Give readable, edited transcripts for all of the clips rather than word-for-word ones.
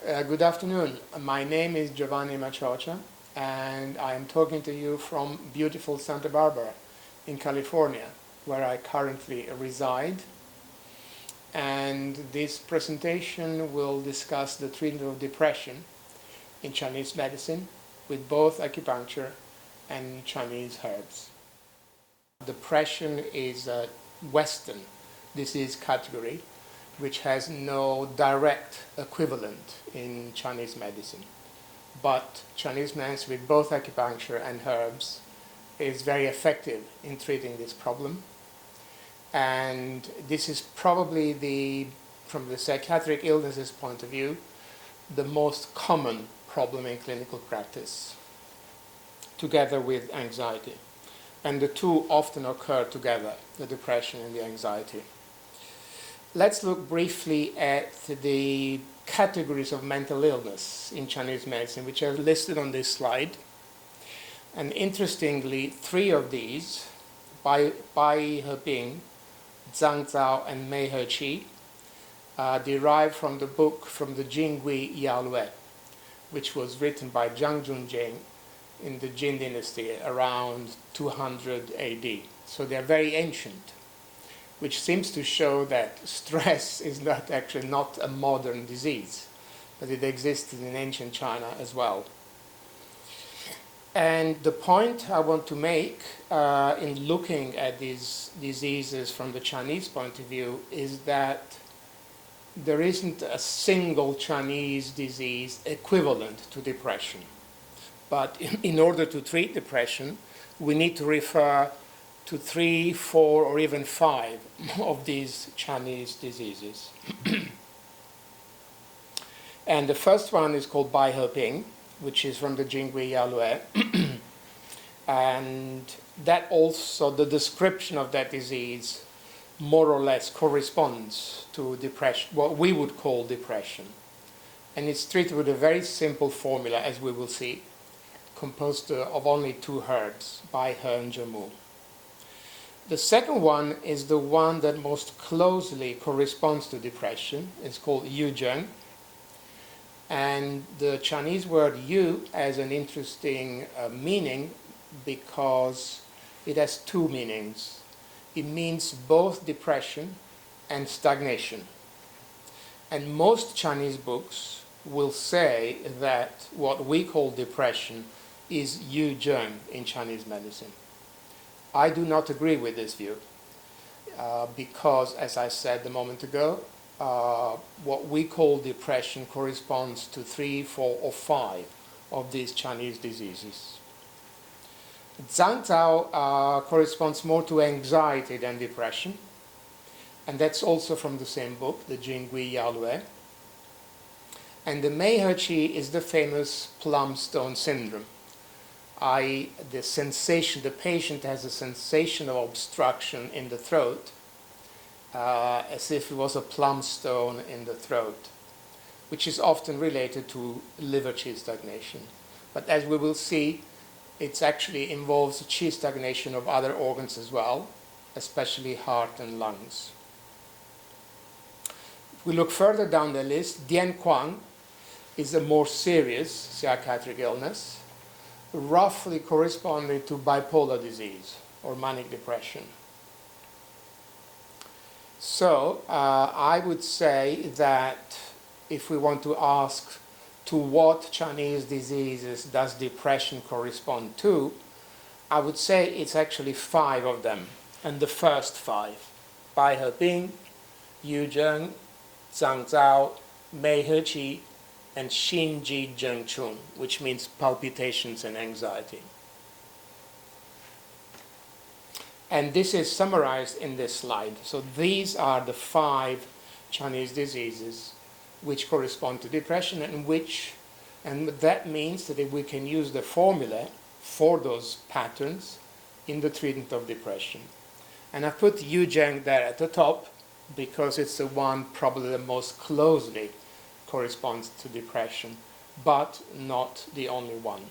Good afternoon. My name is Giovanni Maciocia, and I am talking to you from beautiful Santa Barbara in California, where I currently reside. And this presentation will discuss the treatment of depression in Chinese medicine with both acupuncture and Chinese herbs. Depression is a Western disease category which has no direct equivalent in Chinese medicine. But Chinese medicine with both acupuncture and herbs is very effective in treating this problem. And this is probably, from the psychiatric illnesses point of view, the most common problem in clinical practice, together with anxiety. And the two often occur together, the depression and the anxiety. Let's look briefly at the categories of mental illness in Chinese medicine, which are listed on this slide. And interestingly, three of these, Bai He, Zhang Zhao, and Mei He Qi, derive from the book from the Jingui Yalue, which was written by Zhang Junjing in the Jin dynasty around 200 AD. So they're very ancient, which seems to show that stress is not a modern disease, but it existed in ancient China as well. And the point I want to make in looking at these diseases from the Chinese point of view is that there isn't a single Chinese disease equivalent to depression. But in order to treat depression, we need to refer to 3, 4, or even 5 of these Chinese diseases. And the first one is called Bai He, which is from the Jingui Yalue. And that also, the description of that disease more or less corresponds to depression, what we would call depression. And it's treated with a very simple formula, as we will see, composed of only 2 herbs, Bai He and Zhemu. The second one is the one that most closely corresponds to depression. It's called Yu Zheng. And the Chinese word yu has an interesting meaning because it has 2 meanings. It means both depression and stagnation. And most Chinese books will say that what we call depression is Yu Zheng in Chinese medicine. I do not agree with this view because, as I said a moment ago, what we call depression corresponds to 3, 4, or 5 of these Chinese diseases. Zhang Zhao corresponds more to anxiety than depression, and that's also from the same book, the Jingui Yalue. And the Mei He Qi is the famous plum stone syndrome. The patient has a sensation of obstruction in the throat, as if it was a plum stone in the throat, which is often related to liver qi stagnation. But as we will see, it actually involves qi stagnation of other organs as well, especially heart and lungs. If we look further down the list, Dian Kuang is a more serious psychiatric illness, roughly corresponding to bipolar disease or manic depression. So I would say that if we want to ask to what Chinese diseases does depression correspond to, I would say it's actually 5 of them, and the first 5, Bai He, Yu Zheng, Zhang Zhao, Mei He Qi, and Xin Ji Zheng Chun, which means palpitations and anxiety. And this is summarized in this slide. So these are the 5 Chinese diseases which correspond to depression, and that means that we can use the formula for those patterns in the treatment of depression. And I've put Yu Zheng there at the top because it's the one probably the most closely corresponds to depression, but not the only one.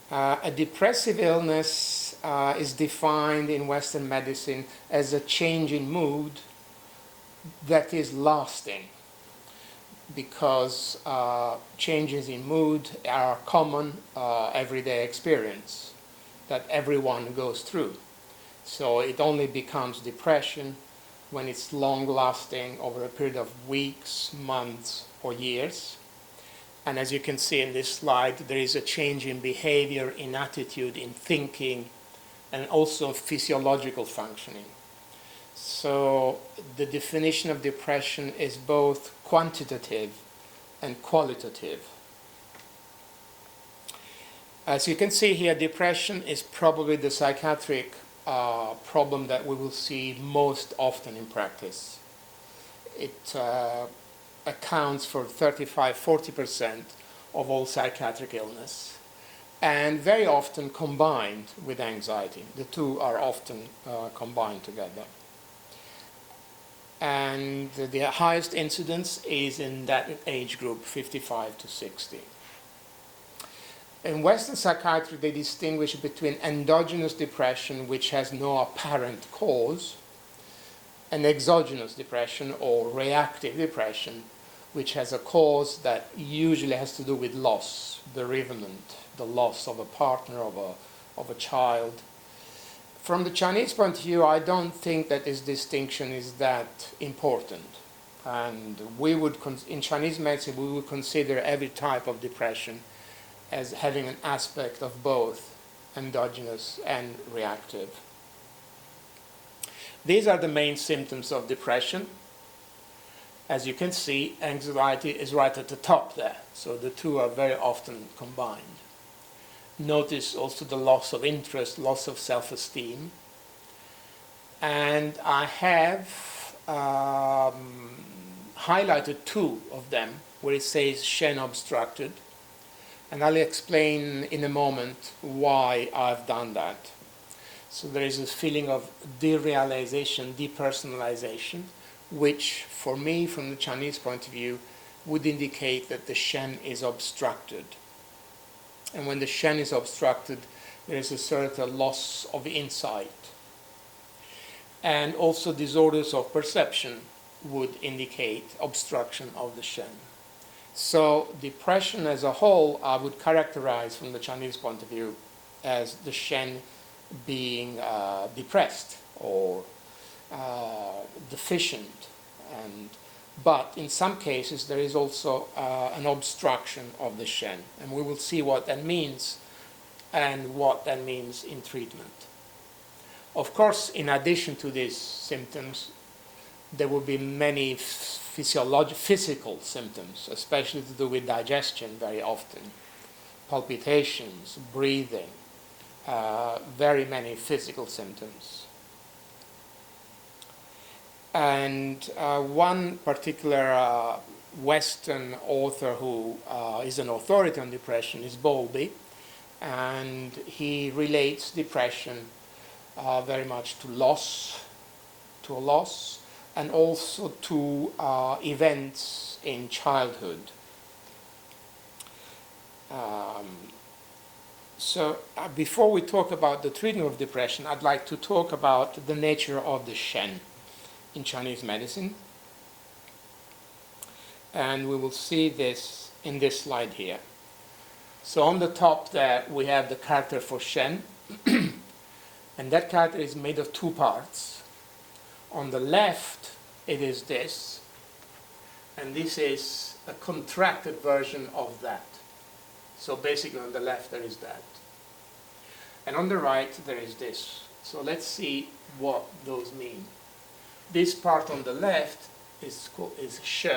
A depressive illness is defined in Western medicine as a change in mood that is lasting, because changes in mood are a common everyday experience that everyone goes through. So it only becomes depression when it's long-lasting over a period of weeks, months, or years. And as you can see in this slide, there is a change in behavior, in attitude, in thinking, and also physiological functioning. So the definition of depression is both quantitative and qualitative. As you can see here, depression is probably the psychiatric problem that we will see most often in practice. It accounts for 35-40% of all psychiatric illness, and very often combined with anxiety. The two are often combined together. And the highest incidence is in that age group, 55 to 60. In Western psychiatry, they distinguish between endogenous depression, which has no apparent cause, and exogenous depression or reactive depression, which has a cause that usually has to do with loss, bereavement, the loss of a partner, of a child. From the Chinese point of view, I don't think that this distinction is that important. And we would, in Chinese medicine, we would consider every type of depression as having an aspect of both endogenous and reactive. These are the main symptoms of depression. As you can see, anxiety is right at the top there, so the two are very often combined. Notice also the loss of interest, loss of self-esteem. And I have highlighted two of them where it says Shen obstructed. And I'll explain in a moment why I've done that. So there is a feeling of derealization, depersonalization, which for me, from the Chinese point of view, would indicate that the Shen is obstructed. And when the Shen is obstructed, there is a certain loss of insight. And also disorders of perception would indicate obstruction of the Shen. So depression as a whole, I would characterize from the Chinese point of view as the Shen being depressed or deficient. But in some cases, there is also an obstruction of the Shen. And we will see what that means and what that means in treatment. Of course, in addition to these symptoms, there will be many physical symptoms, especially to do with digestion very often. Palpitations, breathing, very many physical symptoms. And one particular Western author who is an authority on depression is Bowlby, and he relates depression very much to a loss, and also to events in childhood. So before we talk about the treatment of depression, I'd like to talk about the nature of the Shen in Chinese medicine. And we will see this in this slide here. So on the top there, we have the character for Shen. And that character is made of two parts. On the left, it is this. And this is a contracted version of that. So basically on the left, there is that. And on the right, there is this. So let's see what those mean. This part on the left is She,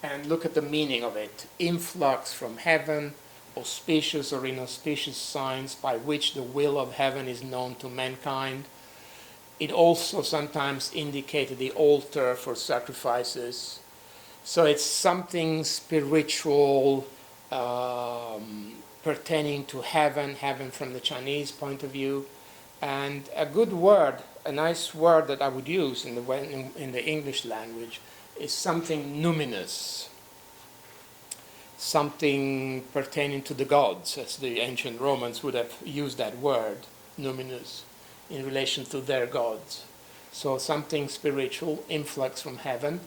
and look at the meaning of it. Influx from heaven, auspicious or inauspicious signs by which the will of heaven is known to mankind. It also sometimes indicated the altar for sacrifices. So it's something spiritual, pertaining to heaven from the Chinese point of view. And a good word, a nice word that I would use in the English language is something numinous, something pertaining to the gods, as the ancient Romans would have used that word, numinous, in relation to their gods. So something spiritual, influx from heaven.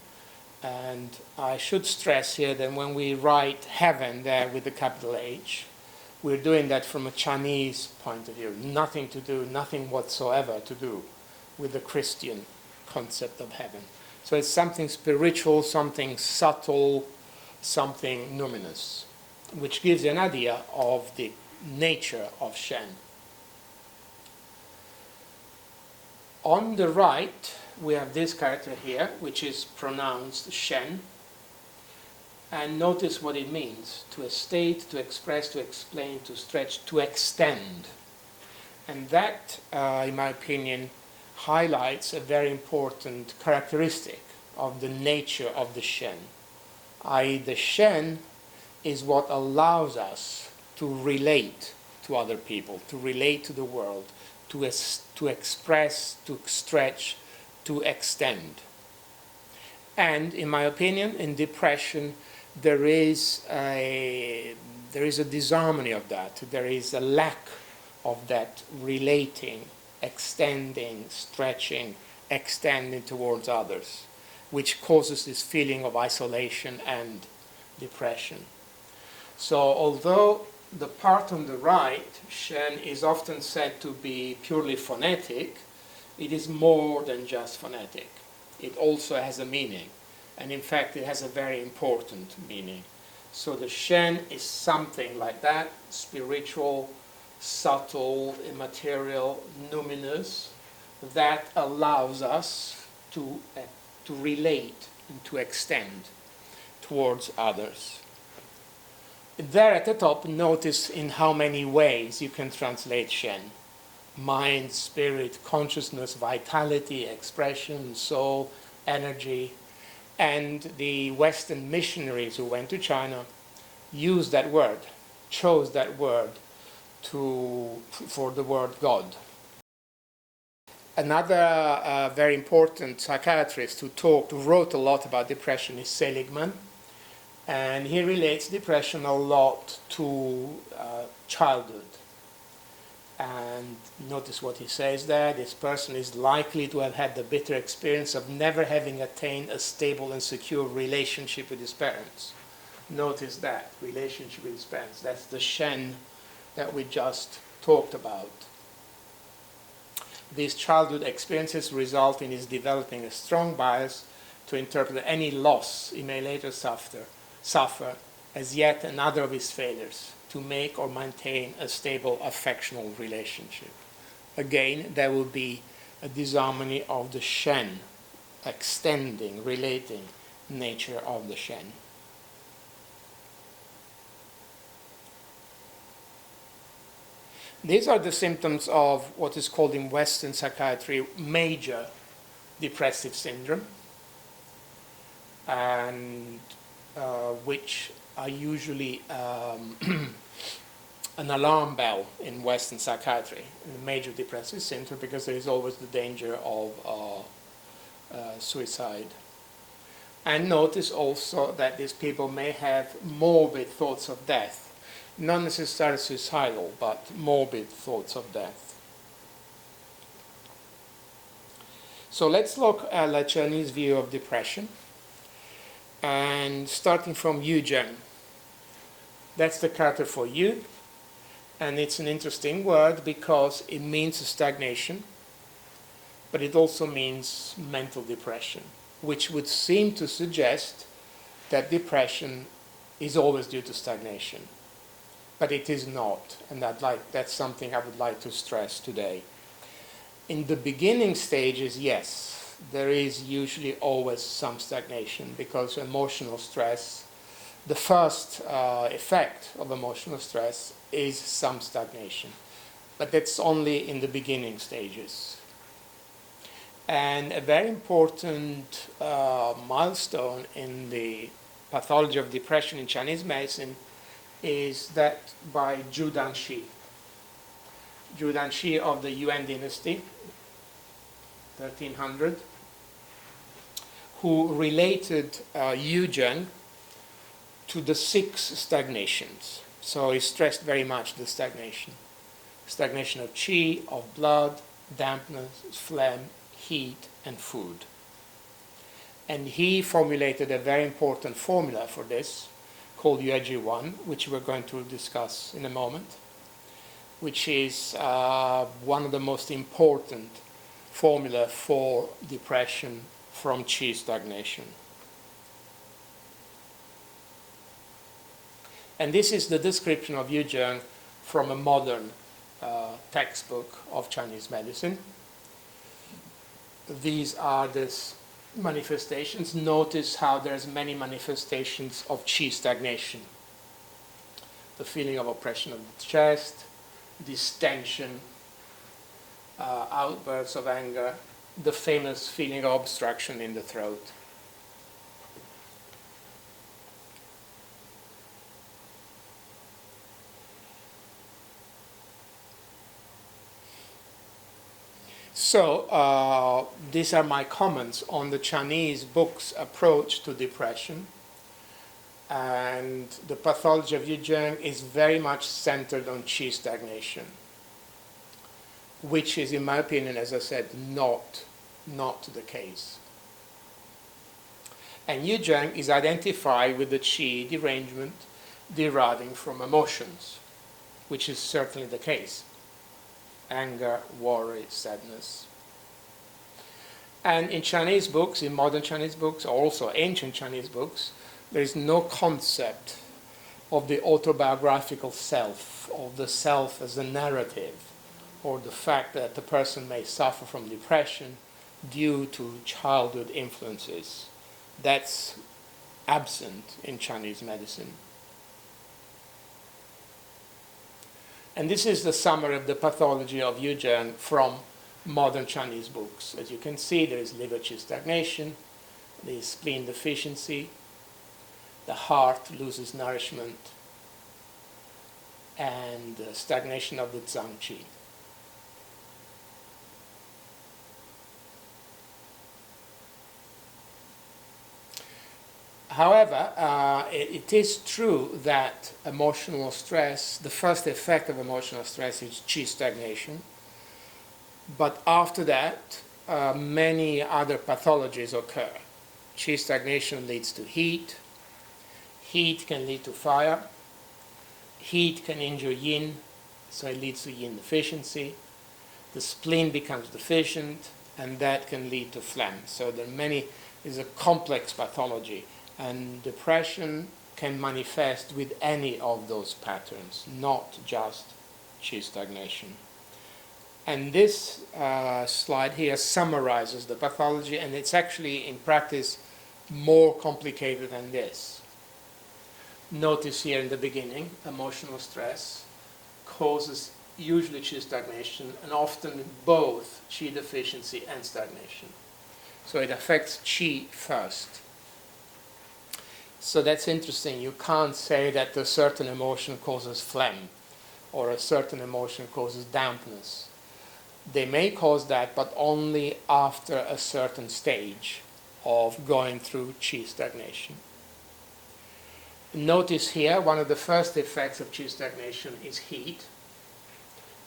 And I should stress here that when we write heaven there with the capital H, we're doing that from a Chinese point of view. Nothing whatsoever to do with the Christian concept of heaven. So it's something spiritual, something subtle, something numinous, which gives you an idea of the nature of Shen. On the right, we have this character here, which is pronounced Shen. And notice what it means: to state, to express, to explain, to stretch, to extend. And that, in my opinion, highlights a very important characteristic of the nature of the Shen. I.e., the Shen is what allows us to relate to other people, to relate to the world, to express, to stretch, to extend. And in my opinion, in depression, there is a disharmony of that. There is a lack of that relating, extending, stretching, extending towards others, which causes this feeling of isolation and depression. So although the part on the right, Shen, is often said to be purely phonetic, it is more than just phonetic. It also has a meaning. And in fact, it has a very important meaning. So the Shen is something like that: spiritual, subtle, immaterial, numinous, that allows us to relate and to extend towards others. There at the top, notice in how many ways you can translate Shen: mind, spirit, consciousness, vitality, expression, soul, energy. And the Western missionaries who went to China used that word, chose that word for the word God. Another very important psychiatrist who wrote a lot about depression is Seligman, and he relates depression a lot to childhood. And notice what he says there: this person is likely to have had the bitter experience of never having attained a stable and secure relationship with his parents. Notice that, relationship with his parents. That's the Shen that we just talked about. These childhood experiences result in his developing a strong bias to interpret any loss he may later suffer as yet another of his failures to make or maintain a stable affectional relationship. Again, there will be a disharmony of the Shen, extending, relating nature of the Shen. These are the symptoms of what is called in Western psychiatry major depressive syndrome, and which are usually an alarm bell in Western psychiatry, in major depressive syndrome, because there is always the danger of suicide. And notice also that these people may have morbid thoughts of death, not necessarily suicidal, but morbid thoughts of death. So let's look at the Chinese view of depression, and starting from Yu Zheng. That's the character for Yu, and it's an interesting word because it means stagnation, but it also means mental depression, which would seem to suggest that depression is always due to stagnation. But it is not, and that's something I would like to stress today. In the beginning stages, yes, there is usually always some stagnation, because emotional stress, the first effect of emotional stress is some stagnation. But that's only in the beginning stages. And a very important milestone in the pathology of depression in Chinese medicine is that by Zhu Danxi. Zhu Danxi of the Yuan dynasty, 1300, who related Yu Zheng to the 6 stagnations. So he stressed very much the stagnation. Stagnation of qi, of blood, dampness, phlegm, heat, and food. And he formulated a very important formula for this called UAG1, which we're going to discuss in a moment, which is one of the most important formula for depression from qi stagnation. And this is the description of Yu Zheng from a modern textbook of Chinese medicine. These are the manifestations. Notice how there's many manifestations of qi stagnation. The feeling of oppression of the chest, distension, outbursts of anger, the famous feeling of obstruction in the throat. So these are my comments on the Chinese book's approach to depression. And the pathology of Yu Zheng is very much centered on qi stagnation, which is, in my opinion, as I said, not the case. And Yu Zheng is identified with the qi derangement deriving from emotions, which is certainly the case. Anger, worry, sadness. And in Chinese books, in modern Chinese books, also ancient Chinese books, there is no concept of the autobiographical self, of the self as a narrative, or the fact that the person may suffer from depression due to childhood influences. That's absent in Chinese medicine. And this is the summary of the pathology of Yu Zheng from modern Chinese books. As you can see, there is liver qi stagnation, there is spleen deficiency, the heart loses nourishment, and stagnation of the zhang qi. However, it is true that emotional stress, the first effect of emotional stress is qi stagnation. But after that, many other pathologies occur. Qi stagnation leads to heat. Heat can lead to fire. Heat can injure yin, so it leads to yin deficiency. The spleen becomes deficient, and that can lead to phlegm. So there are many, it's a complex pathology. And depression can manifest with any of those patterns, not just qi stagnation. And this slide here summarizes the pathology, and it's actually, in practice, more complicated than this. Notice here in the beginning, emotional stress causes usually qi stagnation, and often both qi deficiency and stagnation. So it affects qi first. So that's interesting. You can't say that a certain emotion causes phlegm or a certain emotion causes dampness. They may cause that, but only after a certain stage of going through qi stagnation. Notice here, one of the first effects of qi stagnation is heat.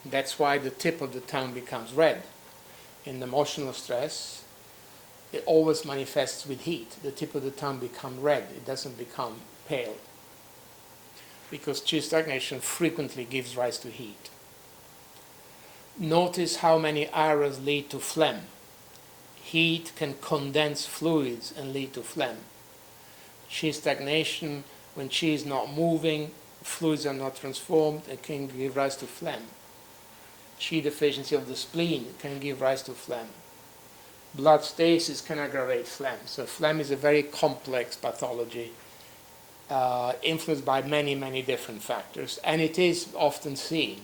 That's why the tip of the tongue becomes red. In emotional stress, it always manifests with heat. The tip of the tongue becomes red. It doesn't become pale. Because qi stagnation frequently gives rise to heat. Notice how many errors lead to phlegm. Heat can condense fluids and lead to phlegm. Qi stagnation, when qi is not moving, fluids are not transformed, it can give rise to phlegm. Qi deficiency of the spleen can give rise to phlegm. Blood stasis can aggravate phlegm. So phlegm is a very complex pathology, influenced by many, many different factors. And it is often seen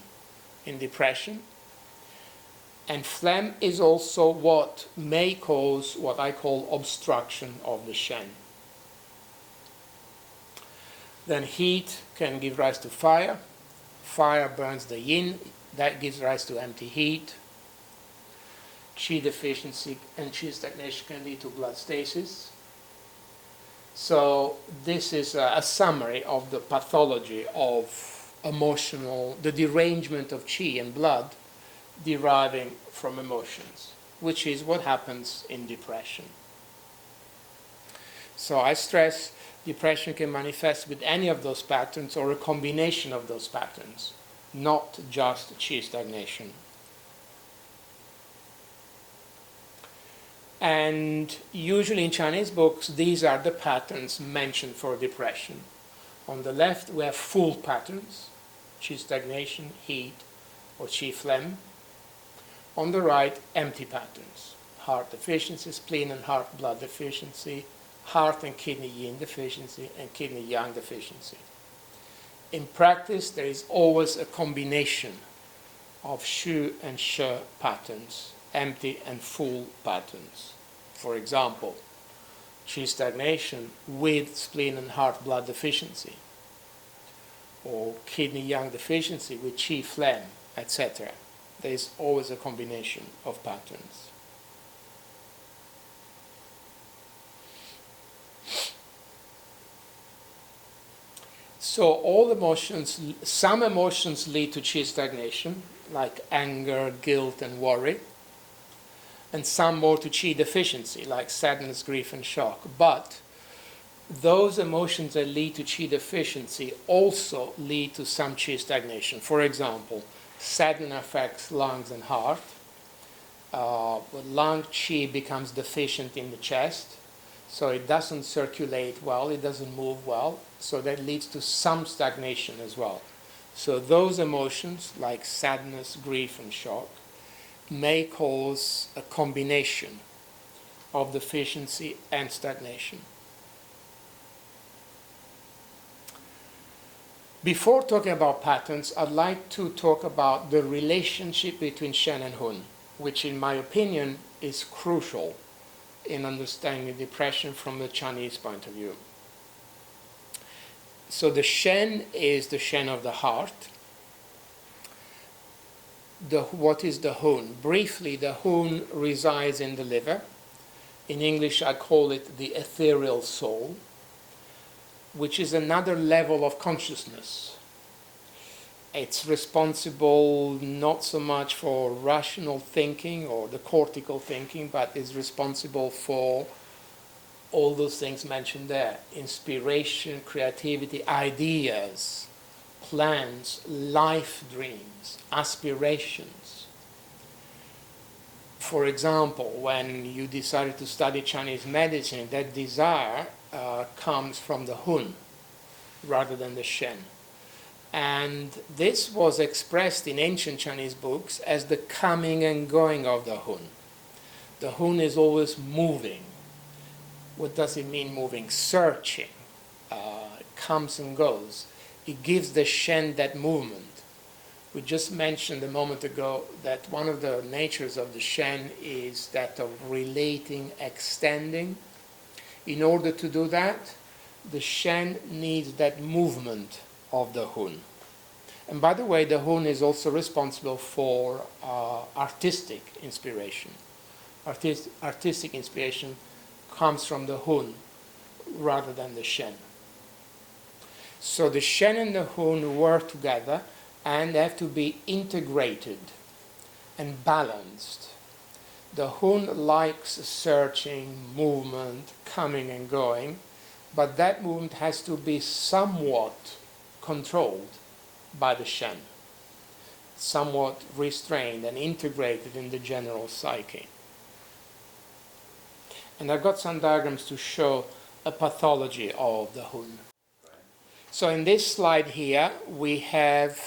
in depression. And phlegm is also what may cause what I call obstruction of the shen. Then heat can give rise to fire. Fire burns the yin. That gives rise to empty heat. Qi deficiency and qi stagnation can lead to blood stasis. So this is a summary of the pathology of emotional, the derangement of qi and blood deriving from emotions. which is what happens in depression. So I stress depression can manifest with any of those patterns or a combination of those patterns, not just qi stagnation. And usually in Chinese books, these are the patterns mentioned for depression. On the left, we have full patterns, qi stagnation, heat, or qi phlegm. On the right, empty patterns, heart deficiency, spleen and heart blood deficiency, heart and kidney yin deficiency, and kidney yang deficiency. In practice, there is always a combination of shu and she patterns, empty and full patterns. For example, qi stagnation with spleen and heart blood deficiency, or kidney yang deficiency with qi phlegm, etc. There is always a combination of patterns. So all emotions, some emotions lead to qi stagnation, like anger, guilt, and worry, and some more to qi deficiency, like sadness, grief, and shock. But those emotions that lead to qi deficiency also lead to some qi stagnation. For example, sadness affects lungs and heart. Lung qi becomes deficient in the chest, so it doesn't circulate well, it doesn't move well, so that leads to some stagnation as well. So those emotions, like sadness, grief, and shock, may cause a combination of deficiency and stagnation. Before talking about patterns, I'd like to talk about the relationship between Shen and Hun, which in my opinion is crucial in understanding depression from the Chinese point of view. So the Shen is the Shen of the heart. What is the Hun? Briefly, the Hun resides in the liver. In English, I call it the ethereal soul, which is another level of consciousness. It's responsible not so much for rational thinking or the cortical thinking, but is responsible for all those things mentioned there: inspiration, creativity, ideas, plans, life dreams, aspirations. For example, when you decided to study Chinese medicine, that desire comes from the Hun rather than the Shen. And this was expressed in ancient Chinese books as the coming and going of the Hun. The Hun is always moving. What does it mean moving? Searching. Comes and goes. It gives the Shen that movement. We just mentioned a moment ago that one of the natures of the Shen is that of relating, extending. In order to do that, the Shen needs that movement of the Hun. And by the way, the Hun is also responsible for artistic inspiration. Artistic inspiration comes from the Hun rather than the Shen. So the Shen and the Hun work together and have to be integrated and balanced. The Hun likes searching, movement, coming and going, but that movement has to be somewhat controlled by the Shen, somewhat restrained and integrated in the general psyche. And I've got some diagrams to show a pathology of the Hun. So in this slide here, we have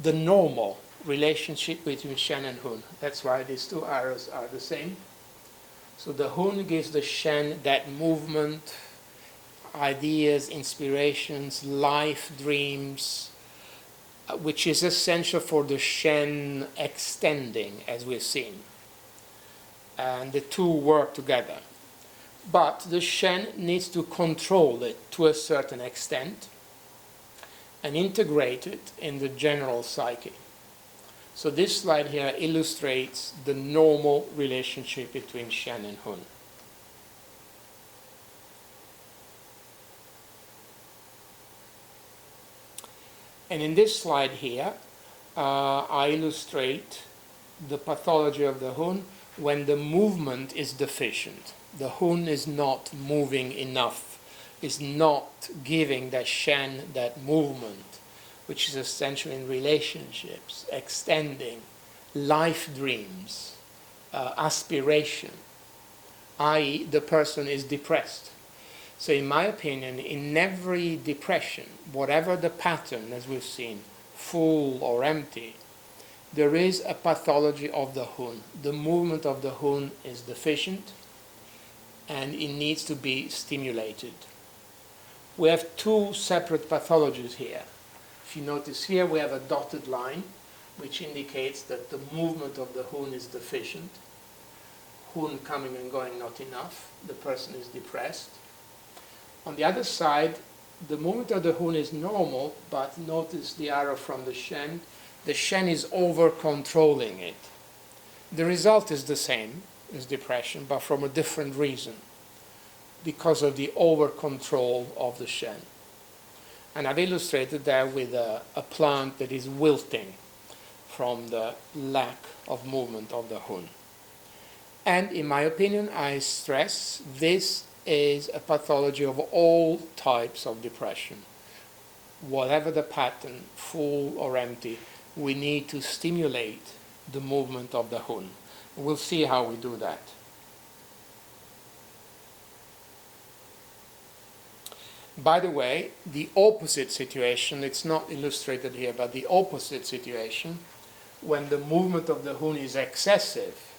the normal relationship between Shen and Hun. That's why these two arrows are the same. So the Hun gives the Shen that movement, ideas, inspirations, life, dreams, which is essential for the Shen extending, as we've seen. And the two work together. But the Shen needs to control it to a certain extent and integrate it in the general psyche. So this slide here illustrates the normal relationship between Shen and Hun. And in this slide here, I illustrate the pathology of the Hun when the movement is deficient. The Hun is not moving enough, is not giving that Shen that movement, which is essential in relationships, extending, life dreams, aspiration, i.e. the person is depressed. So in my opinion, in every depression, whatever the pattern, as we've seen, full or empty, there is a pathology of the Hun. The movement of the Hun is deficient and it needs to be stimulated. We have two separate pathologies here. If you notice here, we have a dotted line which indicates that the movement of the Hun is deficient. Hun coming and going not enough. The person is depressed. On the other side, the movement of the Hun is normal, but notice the arrow from the Shen. The Shen is over-controlling it. The result is the same as depression, but from a different reason, because of the over-control of the Shen. And I've illustrated that with a plant that is wilting from the lack of movement of the Hun. And in my opinion, I stress, this is a pathology of all types of depression. Whatever the pattern, full or empty, we need to stimulate the movement of the Hun. We'll see how we do that. By the way, the opposite situation, it's not illustrated here, but the opposite situation, when the movement of the Hun is excessive.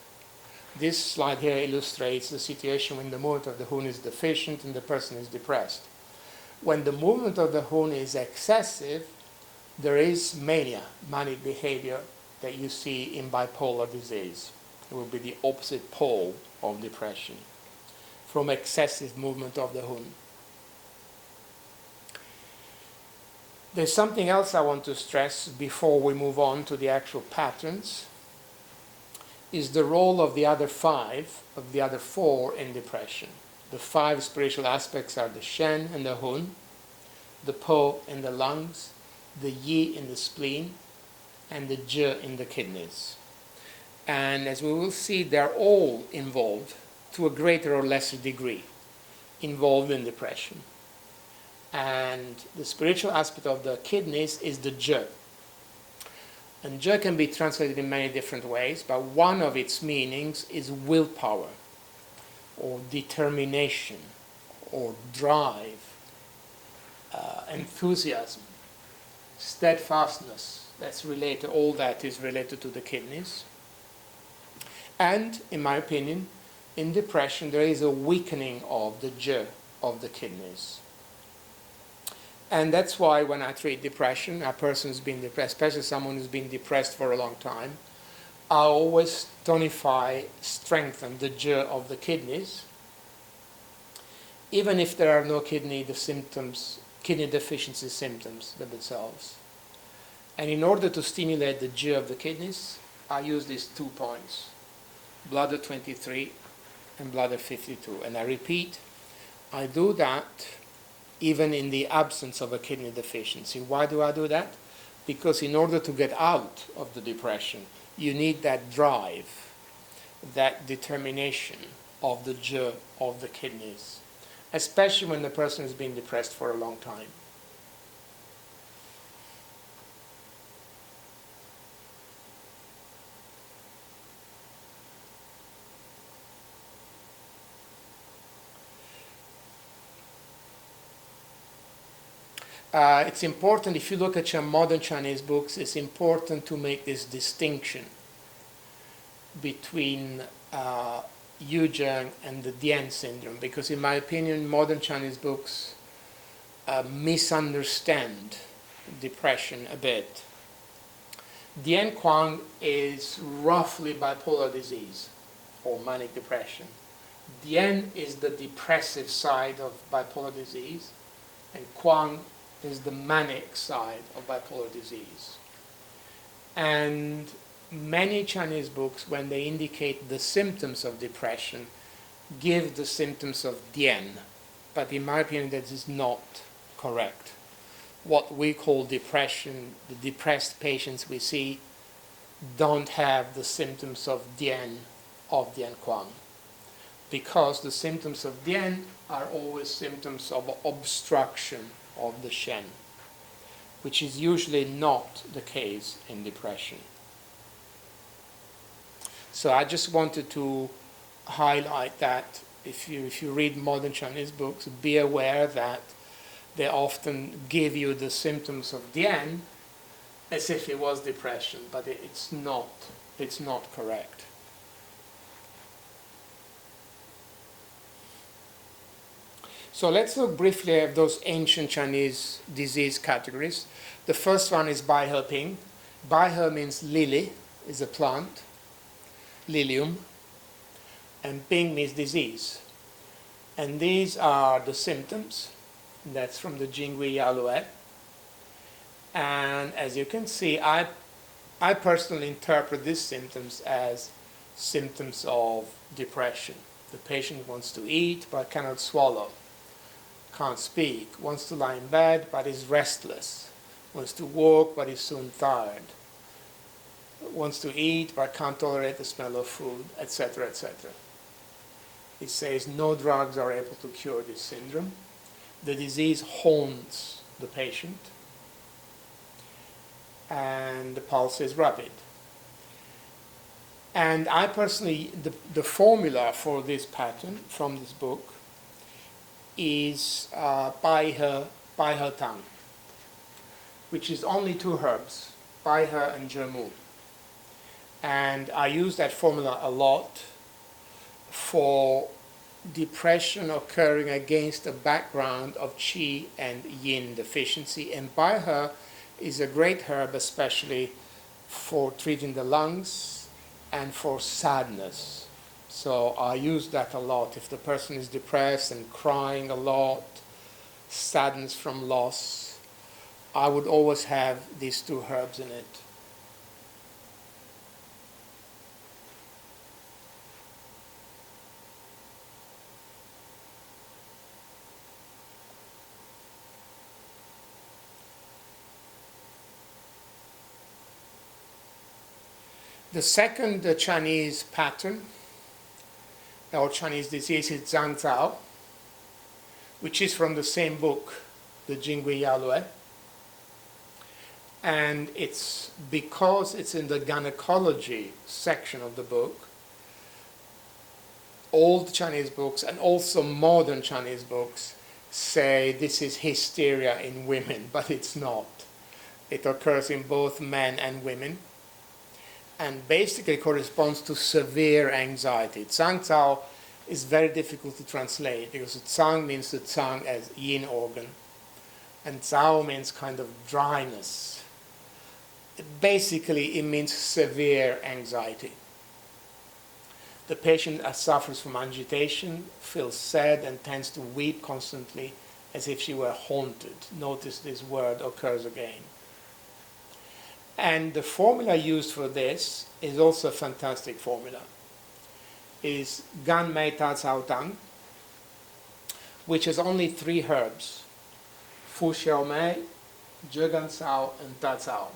This slide here illustrates the situation when the movement of the Hun is deficient and the person is depressed. When the movement of the Hun is excessive, there is mania, manic behavior, that you see in bipolar disease. It will be the opposite pole of depression, from excessive movement of the Hun. There's something else I want to stress before we move on to the actual patterns, is the role of the other five, of the other four in depression. The five spiritual aspects are the Shen and the Hun, the Po in the lungs, the Yi in the spleen, and the Je in the kidneys. And as we will see, they're all involved, to a greater or lesser degree, involved in depression. And the spiritual aspect of the kidneys is the Je. And Je can be translated in many different ways, but one of its meanings is willpower, or determination, or drive, enthusiasm, steadfastness. That's related, all that is related to the kidneys. And, in my opinion, in depression there is a weakening of the Je of the kidneys. And that's why when I treat depression, a person who's been depressed, especially someone who's been depressed for a long time, I always tonify, strengthen the Je of the kidneys, even if there are no kidney deficiency symptoms themselves. And in order to stimulate the Je of the kidneys, I use these 2 points, bladder 23 and bladder 52. And I repeat, I do that even in the absence of a kidney deficiency. Why do I do that? Because in order to get out of the depression, you need that drive, that determination of the Je of the kidneys, especially when the person has been depressed for a long time. It's important, if you look at your modern Chinese books, it's important to make this distinction between Yuzheng and the Dian syndrome, because in my opinion, modern Chinese books misunderstand depression a bit. Dian Quang is roughly bipolar disease or manic depression. Dian is the depressive side of bipolar disease, and Quang is the manic side of bipolar disease. And many Chinese books, when they indicate the symptoms of depression, give the symptoms of Dian. But in my opinion, that is not correct. What we call depression, the depressed patients we see, don't have the symptoms of Dian of Dien Quang, because the symptoms of Dien are always symptoms of obstruction of the Shen, which is usually not the case in depression. So I just wanted to highlight that if you read modern Chinese books, be aware that they often give you the symptoms of Dien as if it was depression, but it's not. It's not correct. So let's look briefly at those ancient Chinese disease categories. The first one is Bai He Ping. Bai He means lily, is a plant, lilium, and Ping means disease. And these are the symptoms. That's from the Jingui Yalue. And as you can see, I personally interpret these symptoms as symptoms of depression. The patient wants to eat but cannot swallow, can't speak, wants to lie in bed but is restless, wants to walk but is soon tired, wants to eat but can't tolerate the smell of food, etc., etc. It says no drugs are able to cure this syndrome. The disease haunts the patient, and the pulse is rapid. And I personally, the formula for this pattern from this book is Bai He Tang, which is only two herbs, Bai He and Zhemu. And I use that formula a lot for depression occurring against a background of Qi and Yin deficiency. And Bai He is a great herb, especially for treating the lungs and for sadness. So I use that a lot. If the person is depressed and crying a lot, sadness from loss, I would always have these two herbs in it. The second Chinese pattern, or Chinese disease, is Zhang Zhao, which is from the same book, the Jingui Yalue. And it's because it's in the gynecology section of the book, old Chinese books and also modern Chinese books say this is hysteria in women, but it's not. It occurs in both men and women, and basically corresponds to severe anxiety. Zhang Zhao is very difficult to translate because Zhang means the tongue as yin organ, and Zhao means kind of dryness. Basically, it means severe anxiety. The patient suffers from agitation, feels sad, and tends to weep constantly as if she were haunted. Notice this word occurs again. And the formula used for this is also a fantastic formula. It is Gan Mei Ta Cao Tang, which has only three herbs: Fu Xiao Mei, Zhe Gan Cao, and Ta Cao.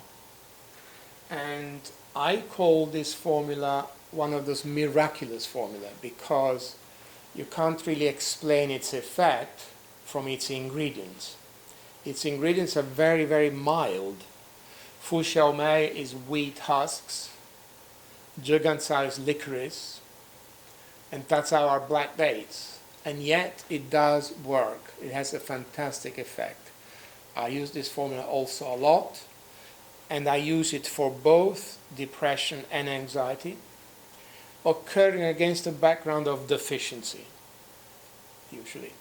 And I call this formula one of those miraculous formula because you can't really explain its effect from its ingredients. Its ingredients are very, very mild. Fu Xiao Mei is wheat husks, Zhe Gan Cao is licorice, and Ta Cao are black dates. And yet it does work. It has a fantastic effect. I use this formula also a lot, and I use it for both depression and anxiety, occurring against a background of deficiency, usually.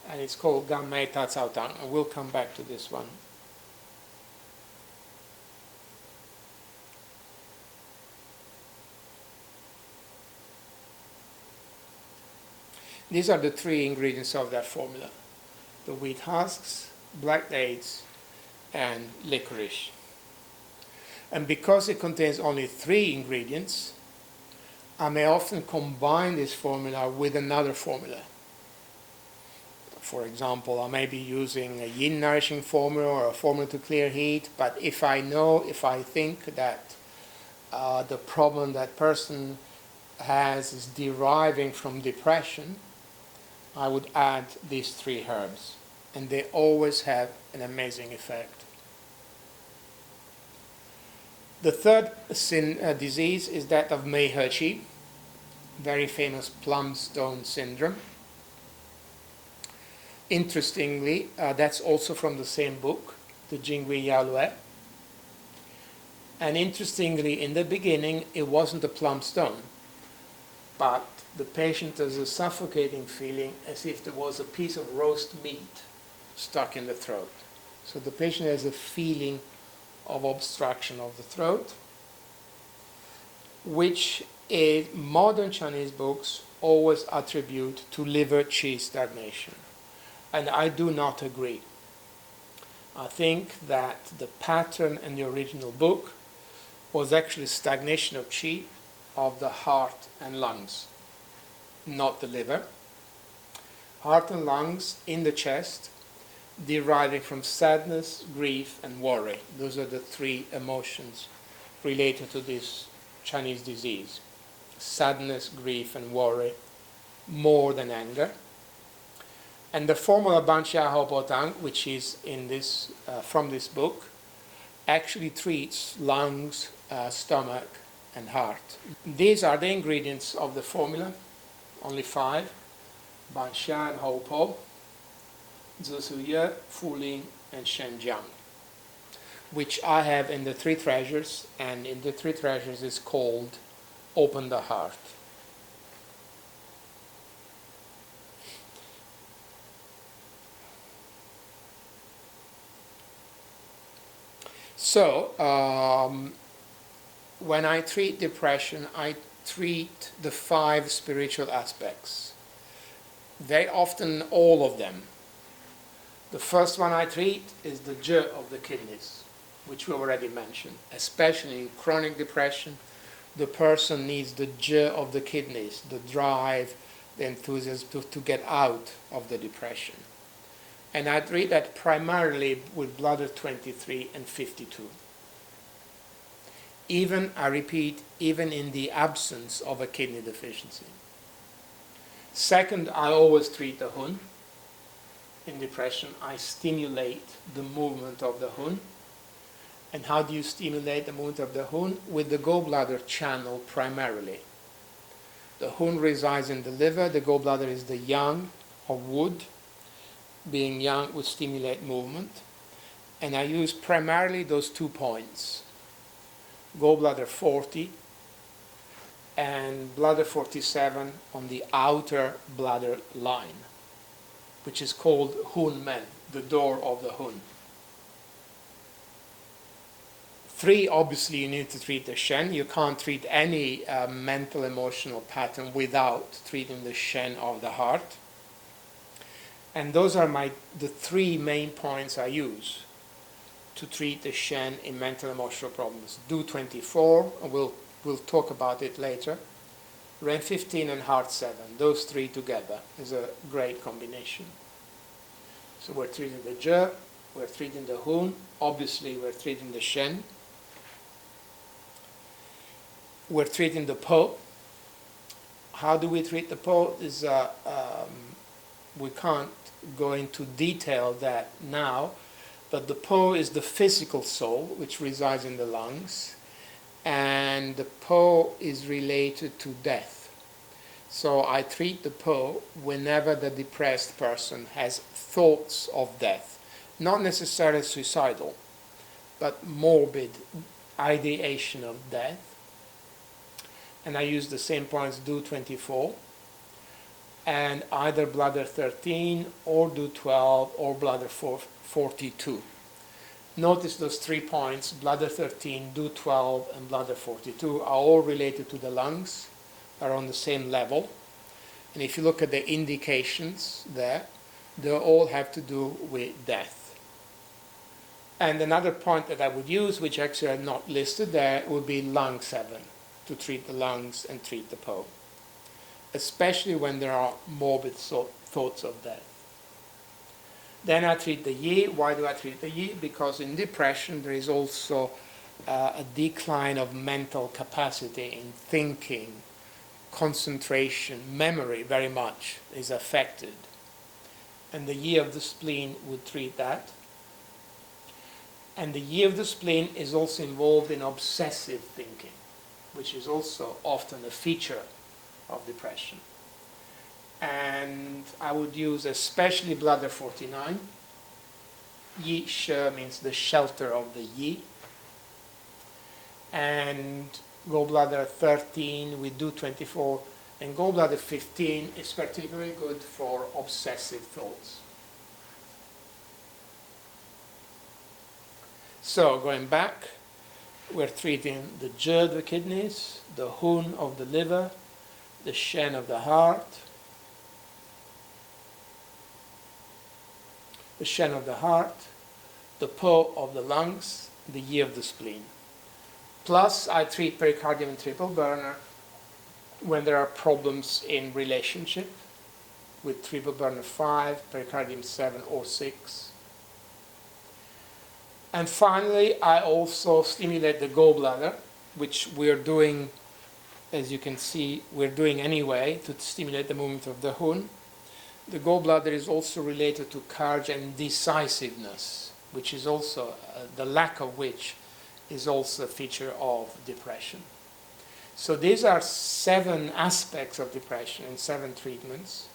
And it's called Gan Mei Ta Cao Tang. I will come back to this one. These are the three ingredients of that formula: the wheat husks, black dates, and licorice. And because it contains only three ingredients, I may often combine this formula with another formula. For example, I may be using a yin nourishing formula or a formula to clear heat, but if I think that the problem that person has is deriving from depression, I would add these 3 herbs, and they always have an amazing effect. The third disease is that of Meihechi, very famous plum stone syndrome. Interestingly, that's also from the same book, the Jingui Yaolue. And interestingly, in the beginning, it wasn't a plum stone, but the patient has a suffocating feeling as if there was a piece of roast meat stuck in the throat. So the patient has a feeling of obstruction of the throat, which modern Chinese books always attribute to liver qi stagnation. And I do not agree. I think that the pattern in the original book was actually stagnation of qi of the heart and lungs, not the liver. Heart and lungs in the chest, deriving from sadness, grief, and worry. Those are the 3 emotions related to this Chinese disease. Sadness, grief, and worry, more than anger. And the formula Banxia Hopotang, which is in this, from this book, actually treats lungs, stomach, and heart. These are the ingredients of the formula, only 5, Banxia and Hopo, Zisuye, Fuling, and Shenjiang, which I have in the 3 treasures, and in the 3 treasures is called Open the Heart. So, when I treat depression, I treat the 5 spiritual aspects. Very often, all of them. The first one I treat is the Je of the kidneys, which we already mentioned. Especially in chronic depression, the person needs the Je of the kidneys, the drive, the enthusiasm to get out of the depression. And I treat that primarily with bladder 23 and 52. Even, I repeat, even in the absence of a kidney deficiency. Second, I always treat the Hun. In depression, I stimulate the movement of the Hun. And how do you stimulate the movement of the Hun? With the gallbladder channel primarily. The Hun resides in the liver, the gallbladder is the yang of wood. Being yang would stimulate movement. And I use primarily those 2 points, gallbladder 40 and bladder 47 on the outer bladder line, which is called Hun Men, the door of the Hun. 3, obviously you need to treat the Shen. You can't treat any mental emotional pattern without treating the Shen of the heart. And those are the 3 main points I use to treat the Shen in mental emotional problems. Do 24, and we'll talk about it later. Ren 15 and Heart 7, those 3 together is a great combination. So we're treating the Je, we're treating the Hun, obviously we're treating the Shen. We're treating the Po. How do we treat the Po? We can't go into detail that now, but the Po is the physical soul which resides in the lungs, and the Po is related to death. So I treat the Po whenever the depressed person has thoughts of death, not necessarily suicidal, but morbid ideation of death. And I use the same points, do 24, and either bladder 13 or do 12 or bladder 42. Notice those 3 points, bladder 13, do 12, and bladder 42 are all related to the lungs, are on the same level. And if you look at the indications there, they all have to do with death. And another point that I would use, which actually are not listed there, would be lung 7, to treat the lungs and treat the Po, especially when there are morbid thoughts of death. Then I treat the Yi. Why do I treat the Yi? Because in depression there is also a decline of mental capacity in thinking, concentration, memory very much is affected. And the Yi of the spleen would treat that. And the Yi of the spleen is also involved in obsessive thinking, which is also often a feature of depression. And I would use especially bladder 49. Yi She means the shelter of the Yi. And gallbladder 13, we do 24. And gallbladder 15 is particularly good for obsessive thoughts. So going back, we're treating the Je of the kidneys, the Hun of the liver, the Shen of the heart, the Po of the lungs, the Yi of the spleen. Plus, I treat pericardium and triple burner when there are problems in relationship with triple burner 5, pericardium 7 or 6. And finally, I also stimulate the gallbladder, which we're doing, as you can see, we're doing anyway to stimulate the movement of the Hun. The gallbladder is also related to courage and decisiveness, which is also, the lack of which is also a feature of depression. So these are 7 aspects of depression and 7 treatments,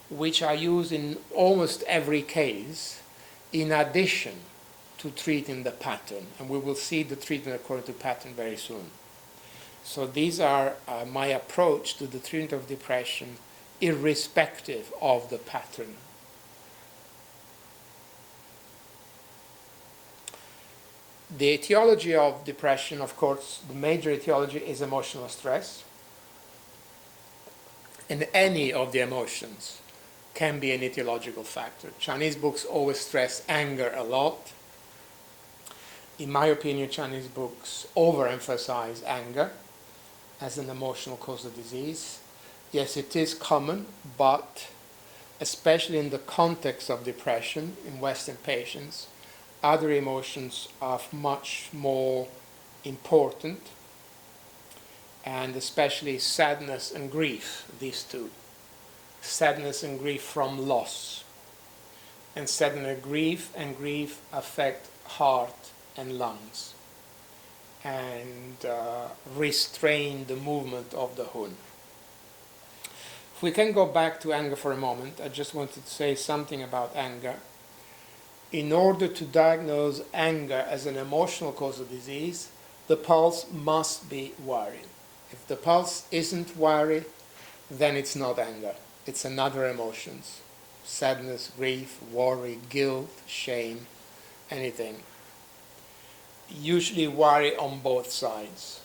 which are used in almost every case, in addition to treating the pattern. And we will see the treatment according to pattern very soon. So these are my approach to the treatment of depression, irrespective of the pattern. The etiology of depression, of course, the major etiology is emotional stress. And any of the emotions can be an etiological factor. Chinese books always stress anger a lot. In my opinion, Chinese books overemphasize anger as an emotional cause of disease. Yes, it is common, but especially in the context of depression in Western patients, other emotions are much more important, and especially sadness and grief, these two. Sadness and grief from loss. And sadness and grief affect heart and lungs and restrain the movement of the Hun. If we can go back to anger for a moment, I just wanted to say something about anger. In order to diagnose anger as an emotional cause of disease, the pulse must be worry. If the pulse isn't worry, then it's not anger. It's another emotions. Sadness, grief, worry, guilt, shame, anything. Usually worry on both sides.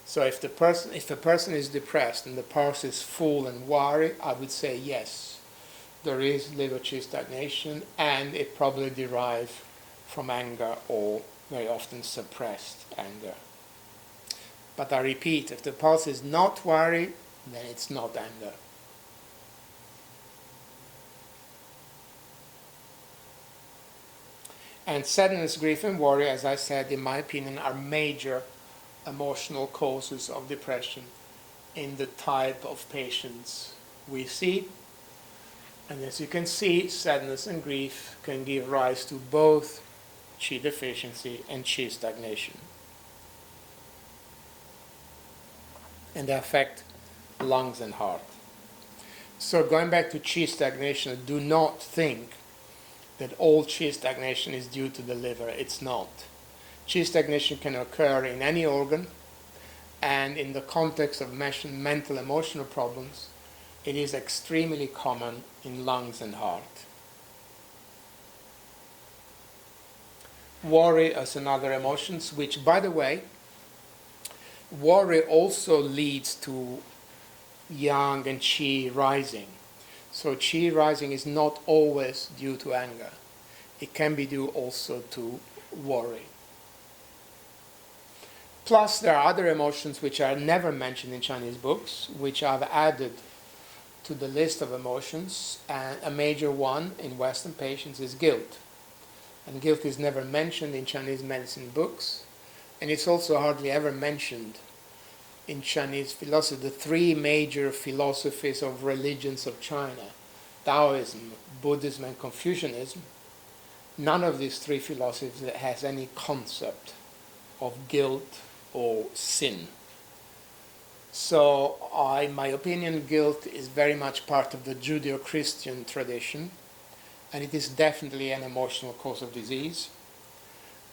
So if a person is depressed and the pulse is full and worry, I would say yes, there is liver qi stagnation, and it probably derives from anger or very often suppressed anger. But I repeat, if the pulse is not worry, then it's not anger. And sadness, grief, and worry, as I said, in my opinion, are major emotional causes of depression in the type of patients we see. And as you can see, sadness and grief can give rise to both qi deficiency and qi stagnation. And they affect lungs and heart. So going back to qi stagnation, do not think that all qi stagnation is due to the liver. It's not. Qi stagnation can occur in any organ, and in the context of mental emotional problems, it is extremely common in lungs and heart. Worry is another emotion, which, by the way, worry also leads to yang and qi rising. So qi rising is not always due to anger. It can be due also to worry. Plus, there are other emotions which are never mentioned in Chinese books, which I've added to the list of emotions, and a major one in Western patients is guilt. And guilt is never mentioned in Chinese medicine books, and it's also hardly ever mentioned in Chinese philosophy. The three major philosophies of religions of China, Taoism, Buddhism, and Confucianism, none of these three philosophies has any concept of guilt or sin. So, in my opinion, guilt is very much part of the Judeo-Christian tradition, and it is definitely an emotional cause of disease,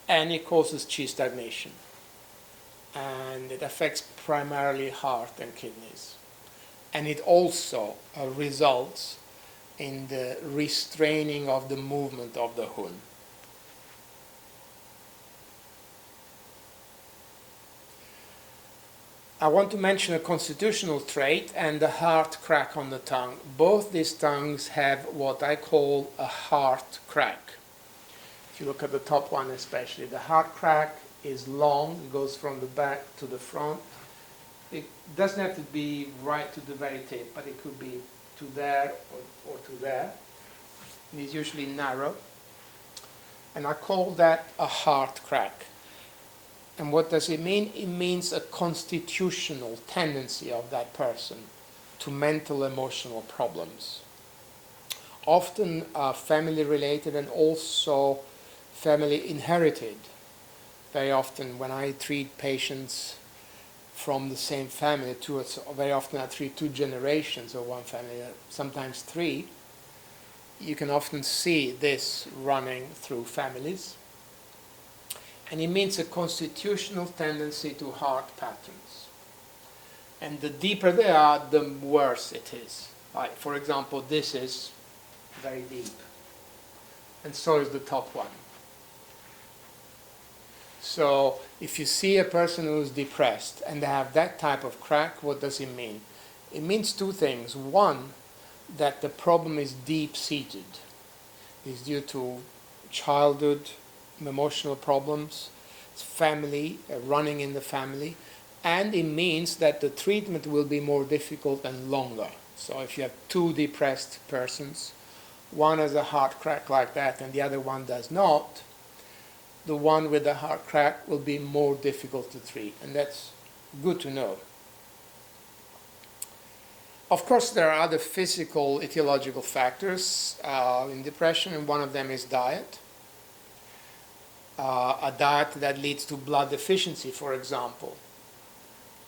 and it causes qi stagnation, and it affects primarily heart and kidneys, and it also results in the restraining of the movement of the Hun. I want to mention a constitutional trait and the heart crack on the tongue. Both these tongues have what I call a heart crack. If you look at the top one especially, the heart crack is long, it goes from the back to the front. It doesn't have to be right to the very tip, but it could be to there or to there. It is usually narrow. And I call that a heart crack. And what does it mean? It means a constitutional tendency of that person to mental emotional problems. Often family related and also family inherited. Very often when I treat patients from the same family, very often I treat two generations of one family, sometimes three. You can often see this running through families. And it means a constitutional tendency to heart patterns. And the deeper they are, the worse it is. Like, for example, this is very deep. And so is the top one. So if you see a person who's depressed and they have that type of crack, what does it mean? It means two things. One, that the problem is deep-seated. It's due to childhood emotional problems, family, running in the family, and it means that the treatment will be more difficult and longer. So if you have two depressed persons, one has a heart crack like that and the other one does not, the one with the heart crack will be more difficult to treat, and that's good to know. Of course, there are other physical etiological factors in depression, and one of them is diet. A diet that leads to blood deficiency, for example,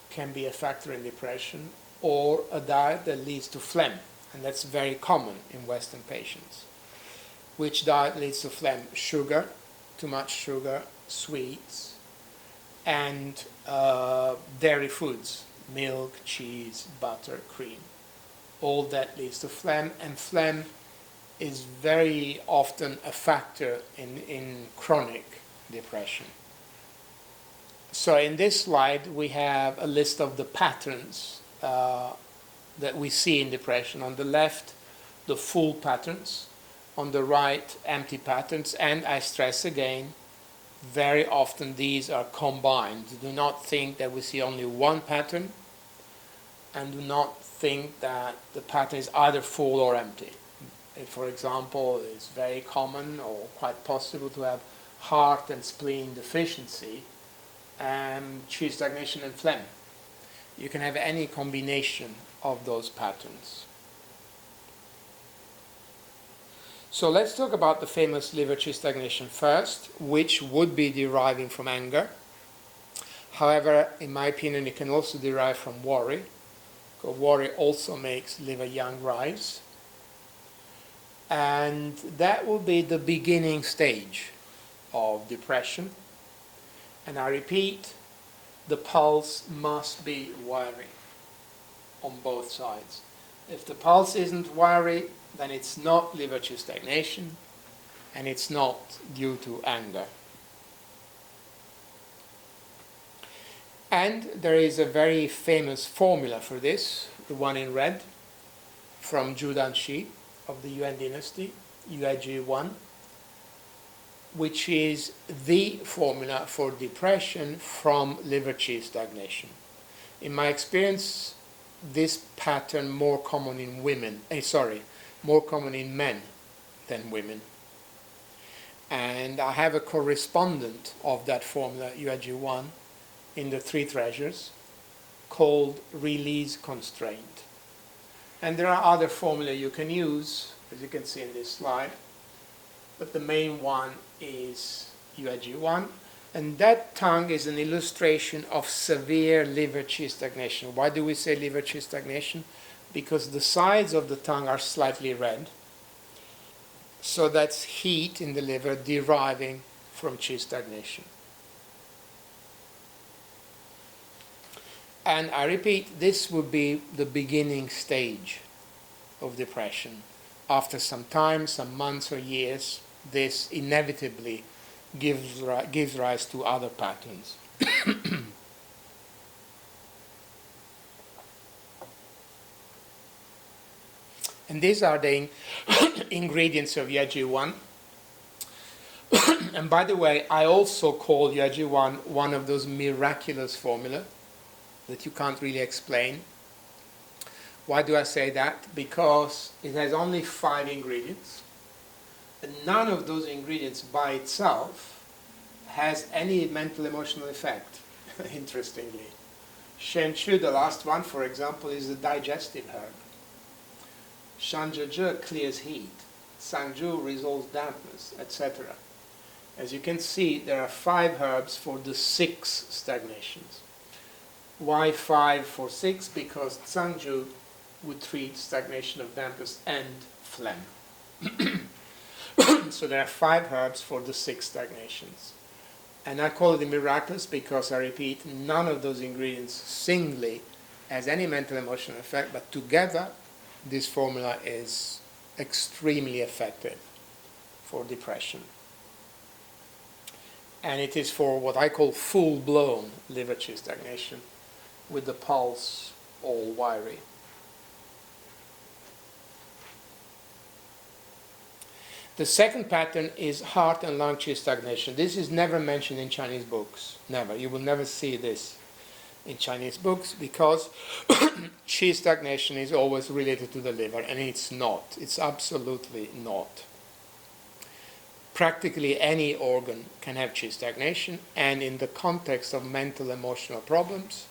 can be a factor in depression, or a diet that leads to phlegm, and that's very common in Western patients. Which diet leads to phlegm? Sugar, too much sugar, sweets, and dairy foods, milk, cheese, butter, cream. All that leads to phlegm, and phlegm is very often a factor in chronic depression. So in this slide we have a list of the patterns that we see in depression. On the left, the full patterns. On the right, empty patterns. And I stress again, very often these are combined. Do not think that we see only one pattern, and do not think that the pattern is either full or empty. For example, it's very common or quite possible to have heart and spleen deficiency and qi stagnation and phlegm. You can have any combination of those patterns. So let's talk about the famous liver qi stagnation first, which would be deriving from anger. However, in my opinion, it can also derive from worry, because worry also makes liver yang rise. And that will be the beginning stage of depression. And I repeat, the pulse must be wiry on both sides. If the pulse isn't wiry, then it's not liver qi stagnation, and it's not due to anger. And there is a very famous formula for this, the one in red, from Zhu Danxi of the Yuan dynasty, Yuezhi 1, which is the formula for depression from liver qi stagnation. In my experience, this pattern more common in men than women. And I have a correspondent of that formula, UAG1, in the three treasures, called release constraint. And there are other formulae you can use, as you can see in this slide, but the main one is UAG1. And that tongue is an illustration of severe liver qi stagnation. Why do we say liver qi stagnation? Because the sides of the tongue are slightly red. So that's heat in the liver deriving from qi stagnation. And I repeat, this would be the beginning stage of depression. After some time, some months or years, this inevitably gives rise to other patterns. And these are the ingredients of UAG1. And by the way, I also call UAG1 one of those miraculous formula that you can't really explain. Why do I say that? Because it has only 5 ingredients, and none of those ingredients by itself has any mental emotional effect, interestingly. Shenchu, the last one, for example, is a digestive herb. Shanzhe clears heat. Sangju resolves dampness, etc. As you can see, there are 5 herbs for the 6 stagnations. Why 5 for 6? Because Sangju would treat stagnation of dampness and phlegm. So there are 5 herbs for the 6 stagnations. And I call it miraculous because, I repeat, none of those ingredients singly has any mental emotional effect, but together this formula is extremely effective for depression. And it is for what I call full-blown liver qi stagnation, with the pulse all wiry. The second pattern is heart and lung qi stagnation. This is never mentioned in Chinese books. Never. You will never see this in Chinese books because qi stagnation is always related to the liver, and it's not. It's absolutely not. Practically any organ can have qi stagnation, and in the context of mental emotional problems,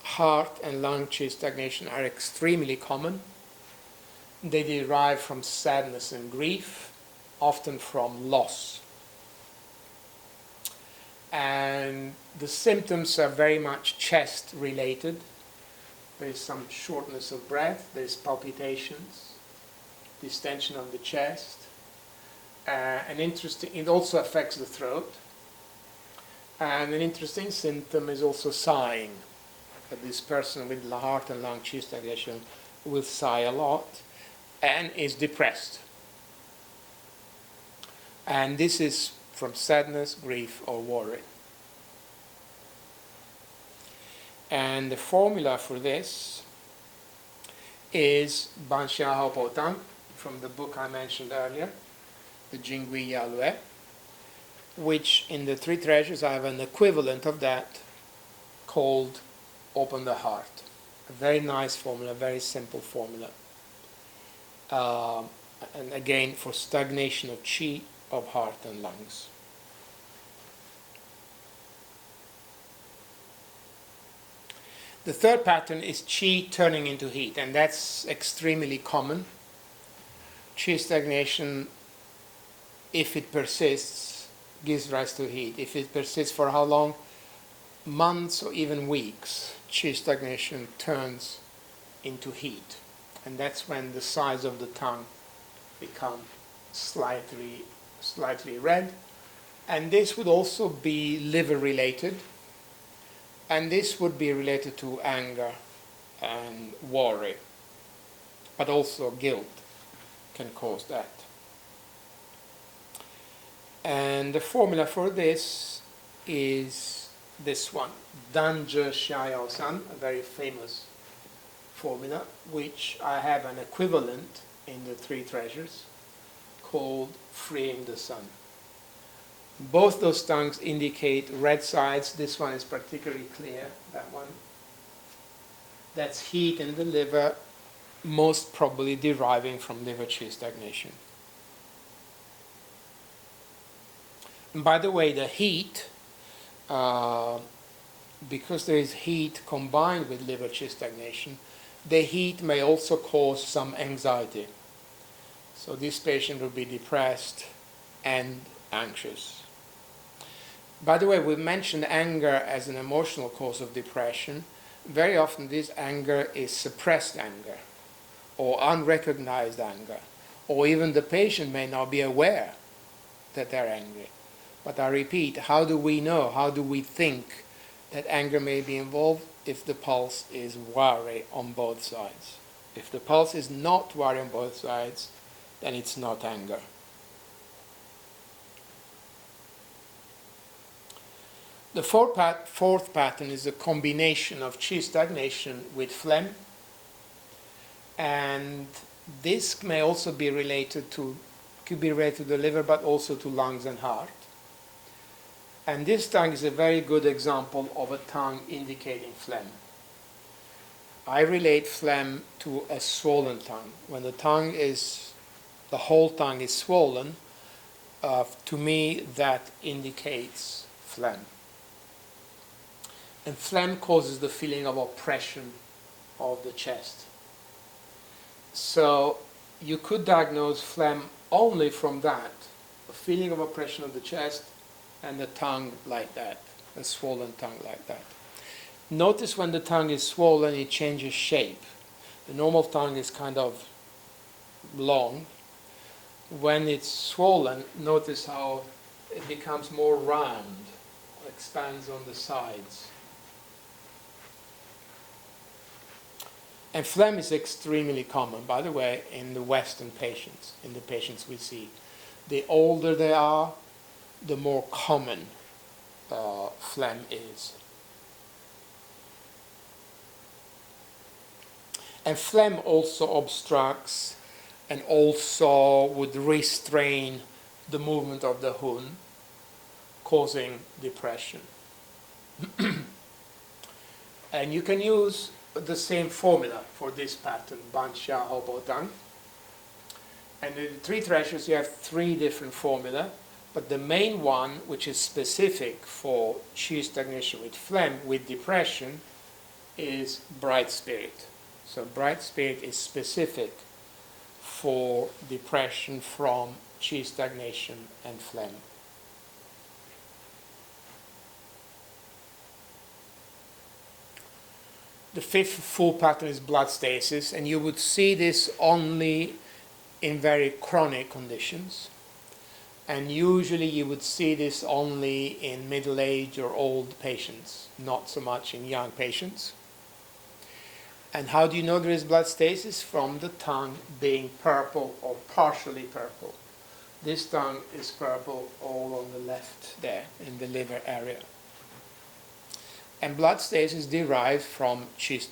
heart and lung qi stagnation are extremely common. They derive from sadness and grief, often from loss. And the symptoms are very much chest related. There is some shortness of breath, there is palpitations, distension of the chest. It also affects the throat. And an interesting symptom is also sighing. That this person with heart and lung qi stagnation will sigh a lot and is depressed. And this is from sadness, grief, or worry. And the formula for this is Ban Xia Hao Po Tang, from the book I mentioned earlier, the Jingui Yalue, which in the 3 treasures I have an equivalent of that called Open the Heart. A very nice formula, very simple formula. And again, for stagnation of qi of heart and lungs. The third pattern is qi turning into heat, and that's extremely common. Qi stagnation, if it persists, gives rise to heat. If it persists for how long? Months or even weeks, qi stagnation turns into heat. And that's when the sides of the tongue become slightly red. And this would also be liver related. And this would be related to anger and worry. But also guilt can cause that. And the formula for this is this one, Danzhe Xiaoyao San, a very famous formula, which I have an equivalent in the 3 treasures called Freeing the Sun. Both those tongues indicate red sides. This one is particularly clear, that one. That's heat in the liver, most probably deriving from liver qi stagnation. And by the way, the heat, because there is heat combined with liver qi stagnation, the heat may also cause some anxiety. So this patient will be depressed and anxious. By the way, we mentioned anger as an emotional cause of depression. Very often this anger is suppressed anger or unrecognized anger, or even the patient may not be aware that they're angry. But I repeat, how do we know, how do we think that anger may be involved? If the pulse is worry on both sides. If the pulse is not worry on both sides, then it's not anger. The fourth pattern is a combination of qi stagnation with phlegm, and this may also be related to, could be related to the liver, but also to lungs and heart. And this tongue is a very good example of a tongue indicating phlegm. I relate phlegm to a swollen tongue. When the whole tongue is swollen, to me that indicates phlegm. And phlegm causes the feeling of oppression of the chest. So you could diagnose phlegm only from that, a feeling of oppression of the chest and the tongue like that, a swollen tongue like that. Notice when the tongue is swollen, it changes shape. The normal tongue is kind of long. When it's swollen, notice how it becomes more round, expands on the sides. And phlegm is extremely common, by the way, in the Western patients, in the patients we see. The older they are, the more common phlegm is. And phlegm also obstructs and also would restrain the movement of the Hun, causing depression. And you can use the same formula for this pattern, Ban Xia Ho Bo Tang. And in the three treasures you have three different formula, but the main one, which is specific for qi stagnation with phlegm, with depression, is bright spirit. So bright spirit is specific for depression from qi stagnation and phlegm. The fifth full pattern is blood stasis, and you would see this only in very chronic conditions. And usually you would see this only in middle-aged or old patients, not so much in young patients. And how do you know there is blood stasis? From the tongue being purple or partially purple. This tongue is purple all on the left there in the liver area. And blood stasis derives from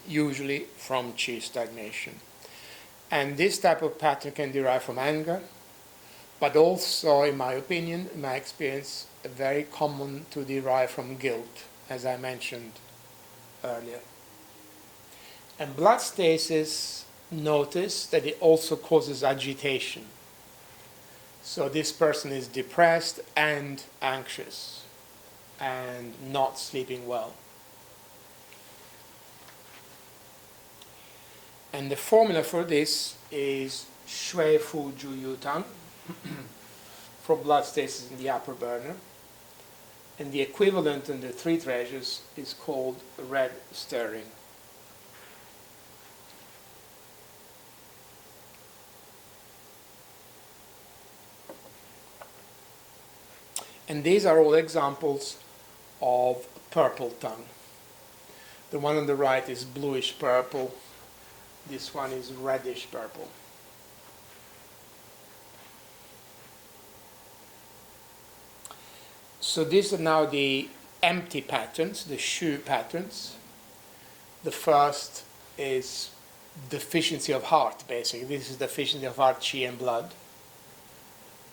usually from qi stagnation. And this type of pattern can derive from anger, but also, in my opinion, in my experience, very common to derive from guilt, as I mentioned earlier. And blood stasis, notice that it also causes agitation. So this person is depressed and anxious and not sleeping well. And the formula for this is Shui Fu Ju Yu Tang for blood stasis in the upper burner. And the equivalent in the three treasures is called red stirring. And these are all examples of purple tongue. The one on the right is bluish purple. This one is reddish purple. So these are now the empty patterns, the Shu patterns. The first is deficiency of heart, basically. This is deficiency of heart, qi, and blood.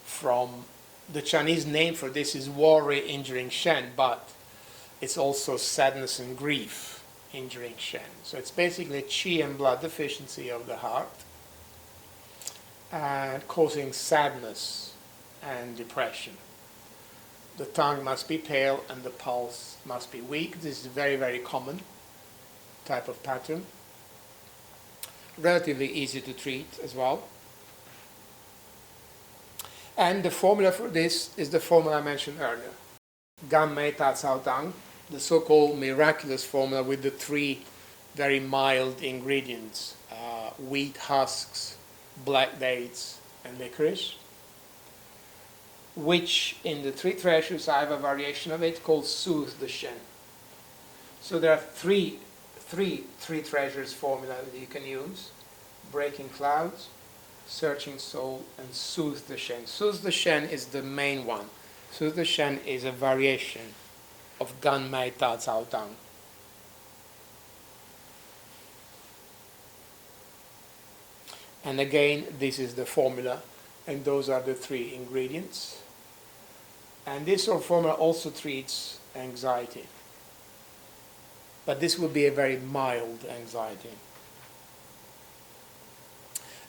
From the Chinese name for this is worry injuring Shen, but it's also sadness and grief injuring Shen. So it's basically qi and blood deficiency of the heart, and causing sadness and depression. The tongue must be pale and the pulse must be weak. This is a very, very common type of pattern. Relatively easy to treat as well. And the formula for this is the formula I mentioned earlier. Gan Mei Ta Cao Tang, the so-called miraculous formula with the three very mild ingredients, wheat husks, black dates, and licorice, which in the three treasures I have a variation of it called Soothe the Shen. So there are three treasures formula that you can use: Breaking Clouds, Searching Soul, and Soothe the Shen. Soothe the Shen is the main one. Soothe the Shen is a variation of Gan Mei Ta Cao Tang. And again, this is the formula, and those are the three ingredients. And this sort of formula also treats anxiety. But this will be a very mild anxiety.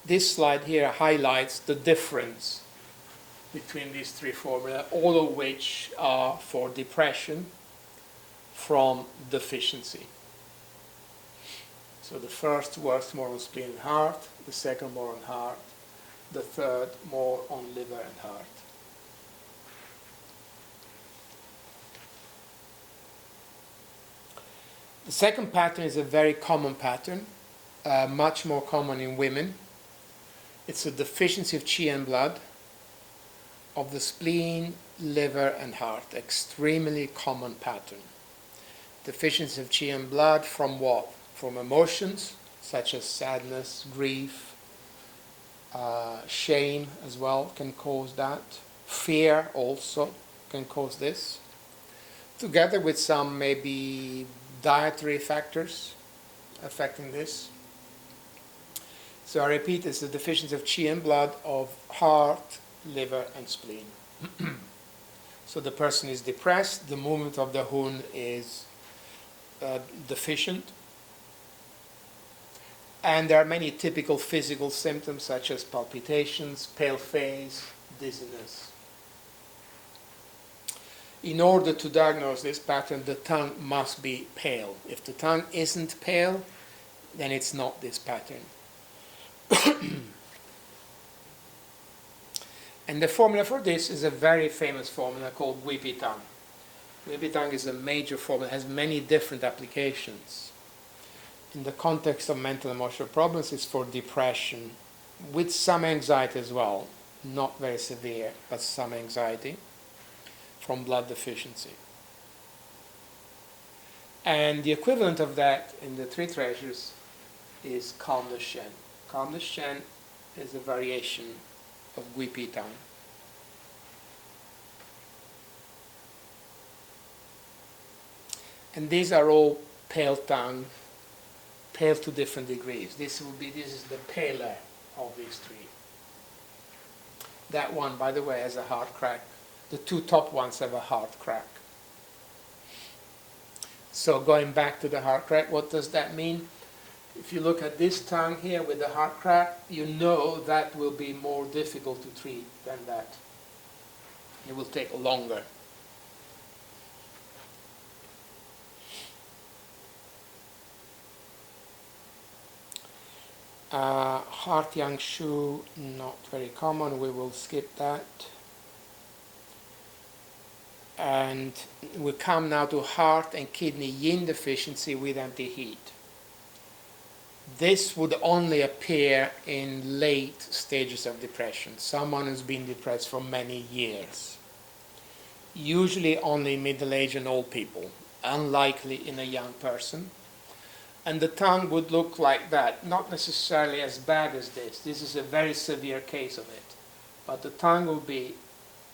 This slide here highlights the difference between these three formula, all of which are for depression from deficiency. So the first works more on spleen and heart, the second more on heart, the third more on liver and heart. The second pattern is a very common pattern, much more common in women. It's a deficiency of qi and blood of the spleen, liver, and heart. Extremely common pattern. Deficiency of qi and blood from what? From emotions such as sadness, grief, shame as well can cause that. Fear also can cause this. Together with some maybe dietary factors affecting this. So I repeat, it's the deficiency of qi and blood of heart, liver, and spleen. So the person is depressed, the movement of the Hun is deficient, and there are many typical physical symptoms such as palpitations, pale face, dizziness. In order to diagnose this pattern, the tongue must be pale. If the tongue isn't pale, then it's not this pattern. And the formula for this is a very famous formula called Weepy Tongue. Weepy Tongue is a major formula, has many different applications. In the context of mental emotional problems, it's for depression, with some anxiety as well, not very severe, but some anxiety from blood deficiency. And the equivalent of that in the three treasures is Calmness Shen. Calmness Shen is a variation of Weepy Tongue. And these are all pale tongue, pale to different degrees. This is the paler of these three. That one, by the way, has a hard crack. The two top ones have a hard crack. So going back to the hard crack, what does that mean? If you look at this tongue here with the hard crack, you know that will be more difficult to treat than that. It will take longer. Heart Yang Shu, not very common, we will skip that. And we come now to heart and kidney yin deficiency with empty heat. This would only appear in late stages of depression, someone who's been depressed for many years. Usually only middle-aged and old people, unlikely in a young person. And the tongue would look like that, not necessarily as bad as this. This is a very severe case of it. But the tongue will be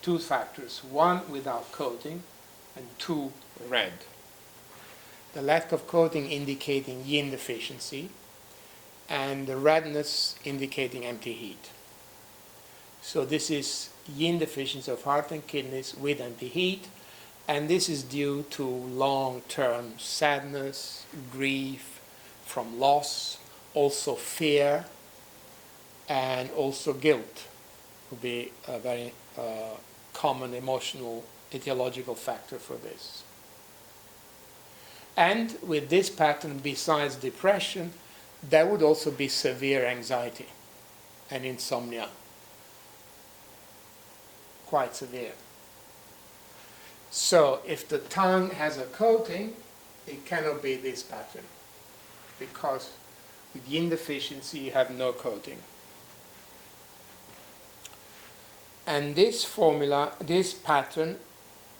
two factors, one without coating and two red. The lack of coating indicating yin deficiency and the redness indicating empty heat. So this is yin deficiency of heart and kidneys with empty heat, and this is due to long-term sadness, grief from loss, also fear, and also guilt would be a very common emotional etiological factor for this. And with this pattern, besides depression, there would also be severe anxiety and insomnia, quite severe. So if the tongue has a coating, it cannot be this pattern, because with yin deficiency you have no coating. And this formula, this pattern,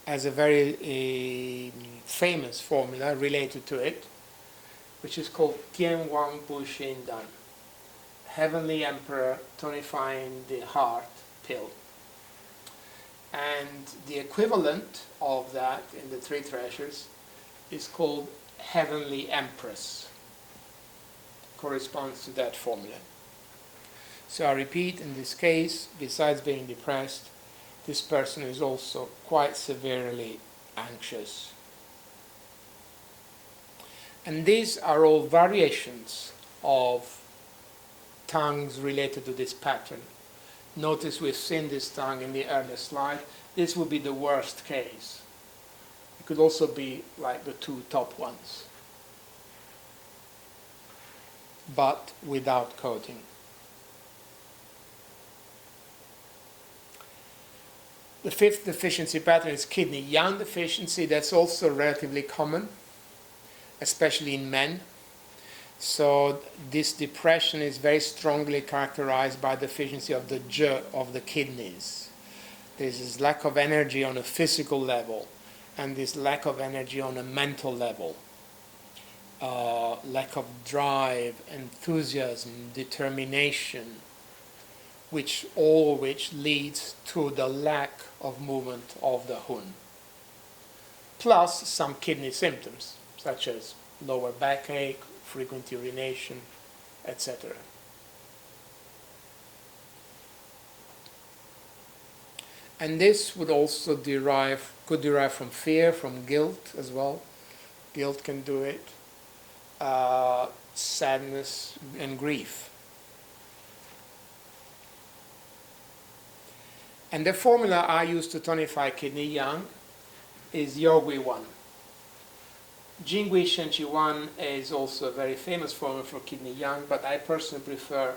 has a very famous formula related to it, which is called Tian Wang Bu Xin Dan, Heavenly Emperor tonifying the heart pill. And the equivalent of that in the three treasures is called Heavenly Empress. Corresponds to that formula. So I repeat, in this case, besides being depressed, this person is also quite severely anxious. And these are all variations of tongues related to this pattern. Notice we've seen this tongue in the earlier slide. This would be the worst case. It could also be like the two top ones, but without coating. The fifth deficiency pattern is kidney yang deficiency. That's also relatively common, especially in men. So this depression is very strongly characterized by deficiency of the Zhe of the kidneys. There's this lack of energy on a physical level, and this lack of energy on a mental level. Lack of drive, enthusiasm, determination, which leads to the lack of movement of the Hun. Plus some kidney symptoms, such as lower backache, frequent urination, etc. And this would also could derive from fear, from guilt as well. Guilt can do it. Sadness and grief. And the formula I use to tonify kidney yang is Yogui 1. Jingui Shenqi 1 is also a very famous formula for kidney yang, but I personally prefer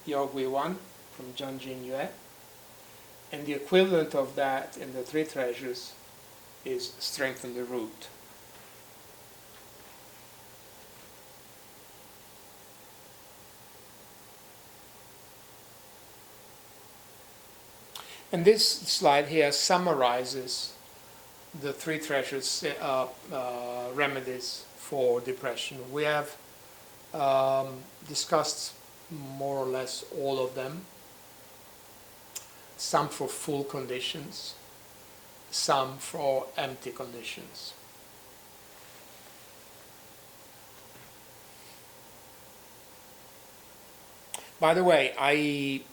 Yogui 1 from Zhang Jin Yue. And the equivalent of that in the three treasures is strengthen the root. And this slide here summarizes the three treasures remedies for depression. We have discussed more or less all of them. Some for full conditions, some for empty conditions. By the way, I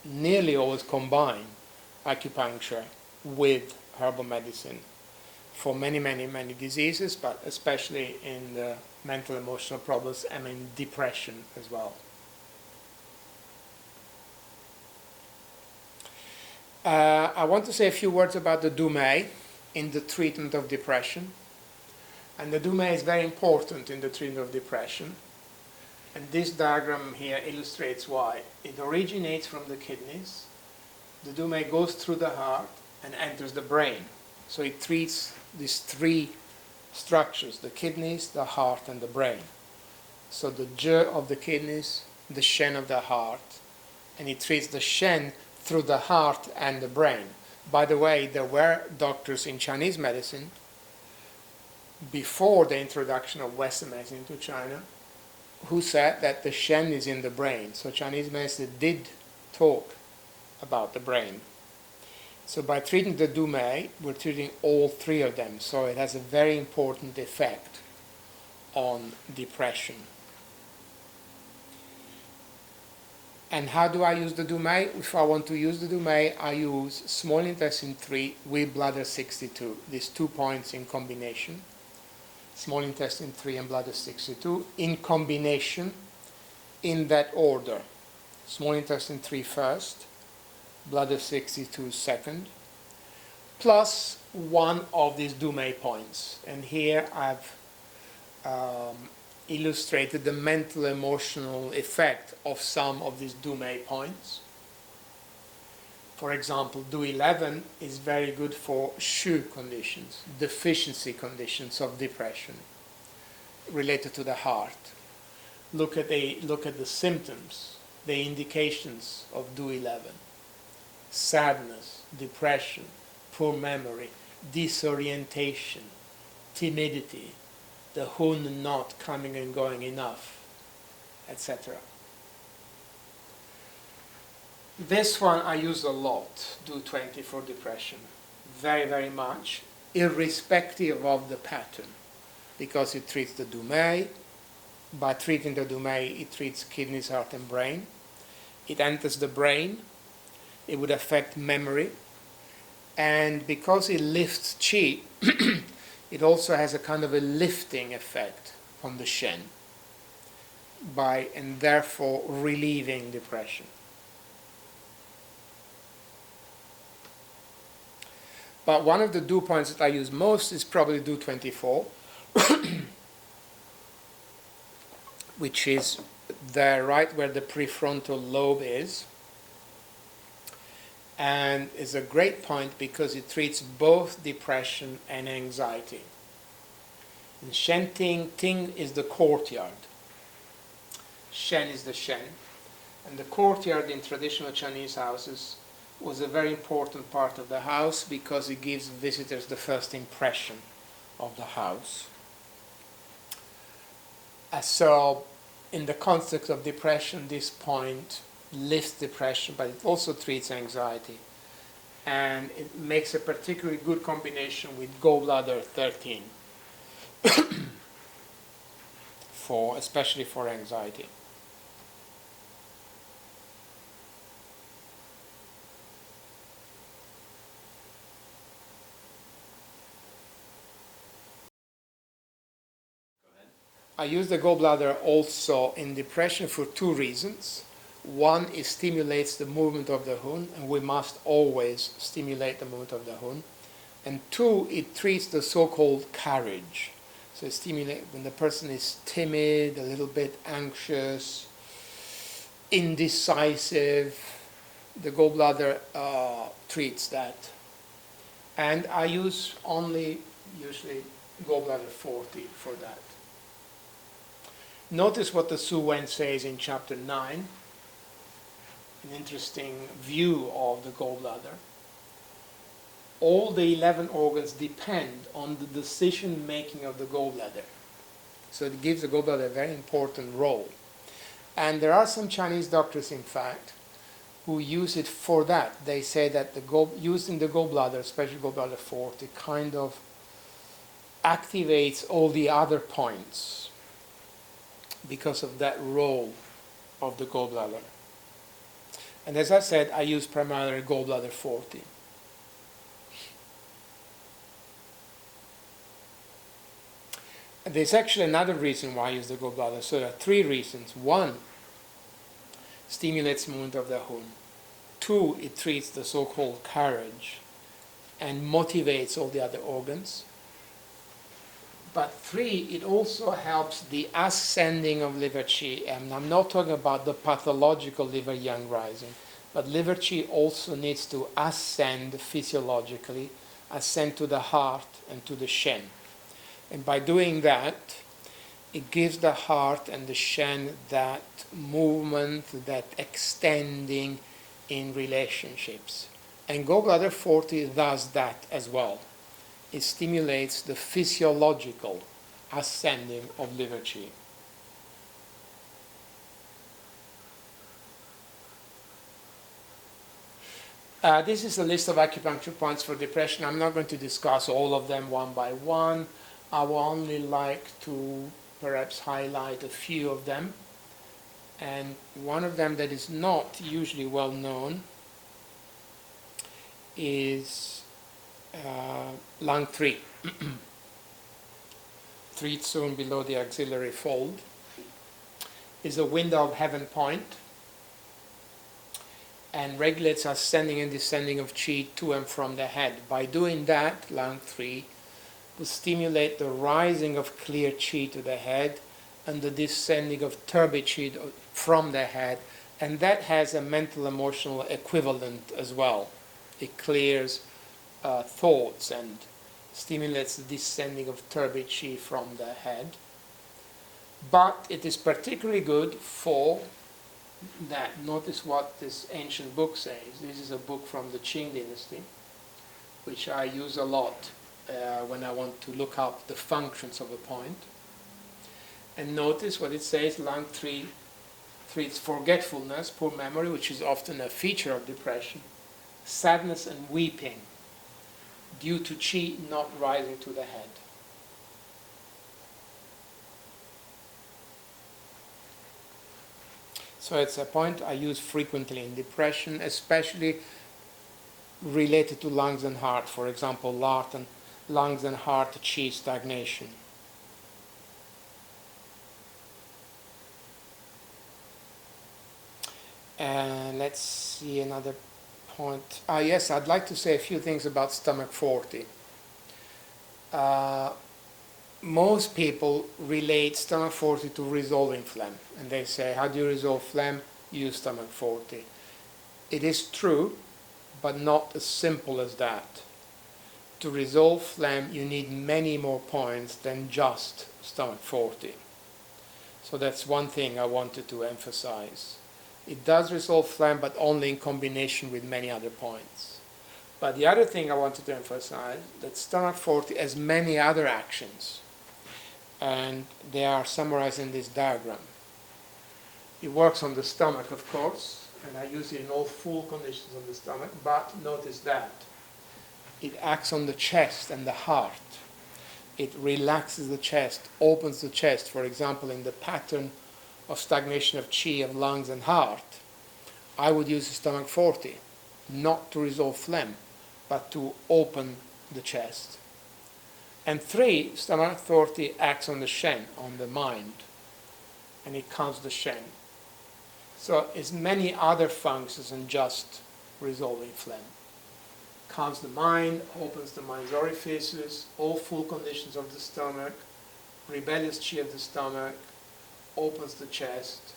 nearly always combine acupuncture with herbal medicine for many diseases, but especially in the mental emotional problems and in depression as well. I want to say a few words about the Dumei in the treatment of depression. And the Dumei is very important in the treatment of depression. And this diagram here illustrates why. It originates from the kidneys. The Dumei goes through the heart and enters the brain. So it treats these three structures, the kidneys, the heart, and the brain. So the Zhe of the kidneys, the Shen of the heart, and it treats the Shen through the heart and the brain. By the way, there were doctors in Chinese medicine before the introduction of Western medicine into China who said that the Shen is in the brain. So Chinese medicine did talk about the brain. So by treating the Dumei, we're treating all three of them. So it has a very important effect on depression. And how do I use the Dumei? If I want to use the Dumei, I use small intestine 3 with bladder 62. These 2 points in combination. Small intestine 3 and bladder 62 in combination in that order. Small intestine 3 first, bladder 62 second. plus one of these Dumay points. And here I've illustrated the mental emotional effect of some of these Dumay points. For example, Do11 is very good for shu conditions, deficiency conditions of depression related to the heart. Look at the symptoms, the indications of Do11. Sadness, depression, poor memory, disorientation, timidity, the hun not coming and going enough, etc. This one I use a lot, Do20 for depression, very, very much, irrespective of the pattern, because it treats the Dumay. By treating the Dumay, it treats kidneys, heart, and brain. It enters the brain. It would affect memory. And because it lifts qi, it also has a kind of a lifting effect on the shen, and therefore relieving depression. But one of the Do points that I use most is probably Do24, which is there right where the prefrontal lobe is. And is a great point because it treats both depression and anxiety. In Shen Ting, Ting is the courtyard. Shen is the Shen. And the courtyard in traditional Chinese houses was a very important part of the house because it gives visitors the first impression of the house. So in the context of depression, this point lifts depression, but it also treats anxiety. And it makes a particularly good combination with gallbladder 13, especially for anxiety. I use the gallbladder also in depression for two reasons. One, it stimulates the movement of the hun, and we must always stimulate the movement of the hun. And two, it treats the so-called carriage. So it stimulates when the person is timid, a little bit anxious, indecisive. The gallbladder treats that. And I use only usually gallbladder 40 for that. Notice what the Su Wen says in chapter 9. An interesting view of the gallbladder. All the 11 organs depend on the decision making of the gallbladder. So it gives the gallbladder a very important role. And there are some Chinese doctors, in fact, who use it for that. They say that using the gallbladder, especially gallbladder 40, kind of activates all the other points because of that role of the gallbladder. And as I said, I use primarily gallbladder 40. And there's actually another reason why I use the gallbladder. So there are three reasons. One, stimulates movement of the hun. Two, it treats the so-called carriage and motivates all the other organs. But three, it also helps the ascending of liver qi. And I'm not talking about the pathological liver yang rising, but liver qi also needs to ascend physiologically, ascend to the heart and to the shen. And by doing that, it gives the heart and the shen that movement, that extending in relationships. And gallbladder 40 does that as well. It stimulates the physiological ascending of liver qi. This is a list of acupuncture points for depression. I'm not going to discuss all of them one by one. I would only like to perhaps highlight a few of them. And one of them that is not usually well known is lung 3. 3 zone below the axillary fold is a window of heaven point. and regulates ascending and descending of qi to and from the head. By doing that, lung 3 will stimulate the rising of clear qi to the head and the descending of turbid qi from the head, and that has a mental emotional equivalent as well. It clears thoughts and stimulates the descending of turbid qi from the head. But it is particularly good for that. Notice what this ancient book says. This is a book from the Qing dynasty, which I use a lot when I want to look up the functions of a point. And notice what it says, lung 3 treats forgetfulness, poor memory, which is often a feature of depression, sadness and weeping due to qi not rising to the head. So it's a point I use frequently in depression, especially related to lungs and heart. For example, lungs and heart qi stagnation. And let's see another point. Yes, I'd like to say a few things about stomach 40. Most people relate stomach 40 to resolving phlegm, and they say, how do you resolve phlegm? Use stomach 40. It is true, but not as simple as that. To resolve phlegm, you need many more points than just stomach 40. So that's one thing I wanted to emphasize. It does resolve phlegm, but only in combination with many other points. But the other thing I wanted to emphasize, that stomach 40 has many other actions, and they are summarized in this diagram. It works on the stomach, of course, and I use it in all full conditions of the stomach, but notice that it acts on the chest and the heart. It relaxes the chest, opens the chest. For example, in the pattern of stagnation of qi of lungs and heart, I would use the stomach 40, not to resolve phlegm, but to open the chest. And 3, stomach 40 acts on the shen, on the mind, and it calms the shen. So it's many other functions than just resolving phlegm. Calms the mind, opens the mind's orifices, all full conditions of the stomach, rebellious qi of the stomach, opens the chest.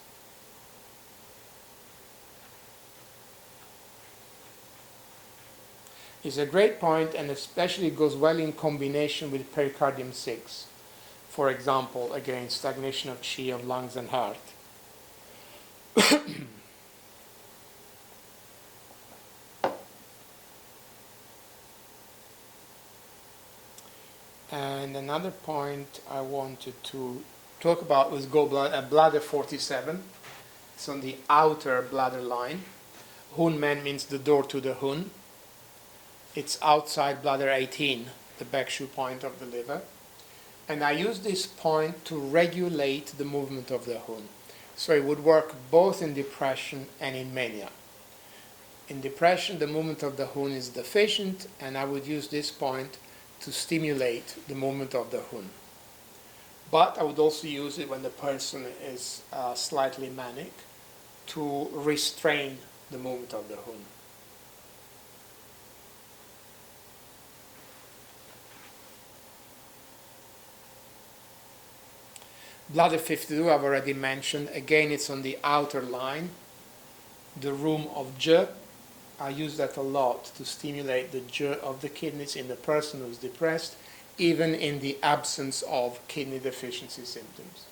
It's a great point, and especially goes well in combination with pericardium 6. For example, again, stagnation of qi of lungs and heart. And another point I wanted to talk about was bladder 47. It's on the outer bladder line. Hunmen means the door to the Hun. It's outside bladder 18, the backshoe point of the liver. And I use this point to regulate the movement of the Hun. So it would work both in depression and in mania. In depression, the movement of the Hun is deficient, and I would use this point to stimulate the movement of the Hun. But I would also use it when the person is slightly manic to restrain the movement of the Hun. Bladder 52, I've already mentioned. Again, it's on the outer line, the room of Je. I use that a lot to stimulate the Je of the kidneys in the person who's depressed, even in the absence of kidney deficiency symptoms.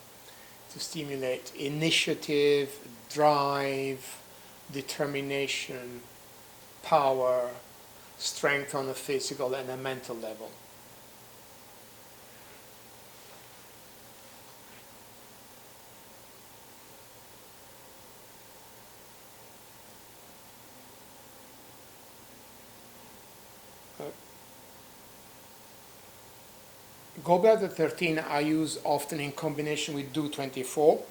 To stimulate initiative, drive, determination, power, strength on a physical and a mental level. Gallbladder 13 I use often in combination with DO24,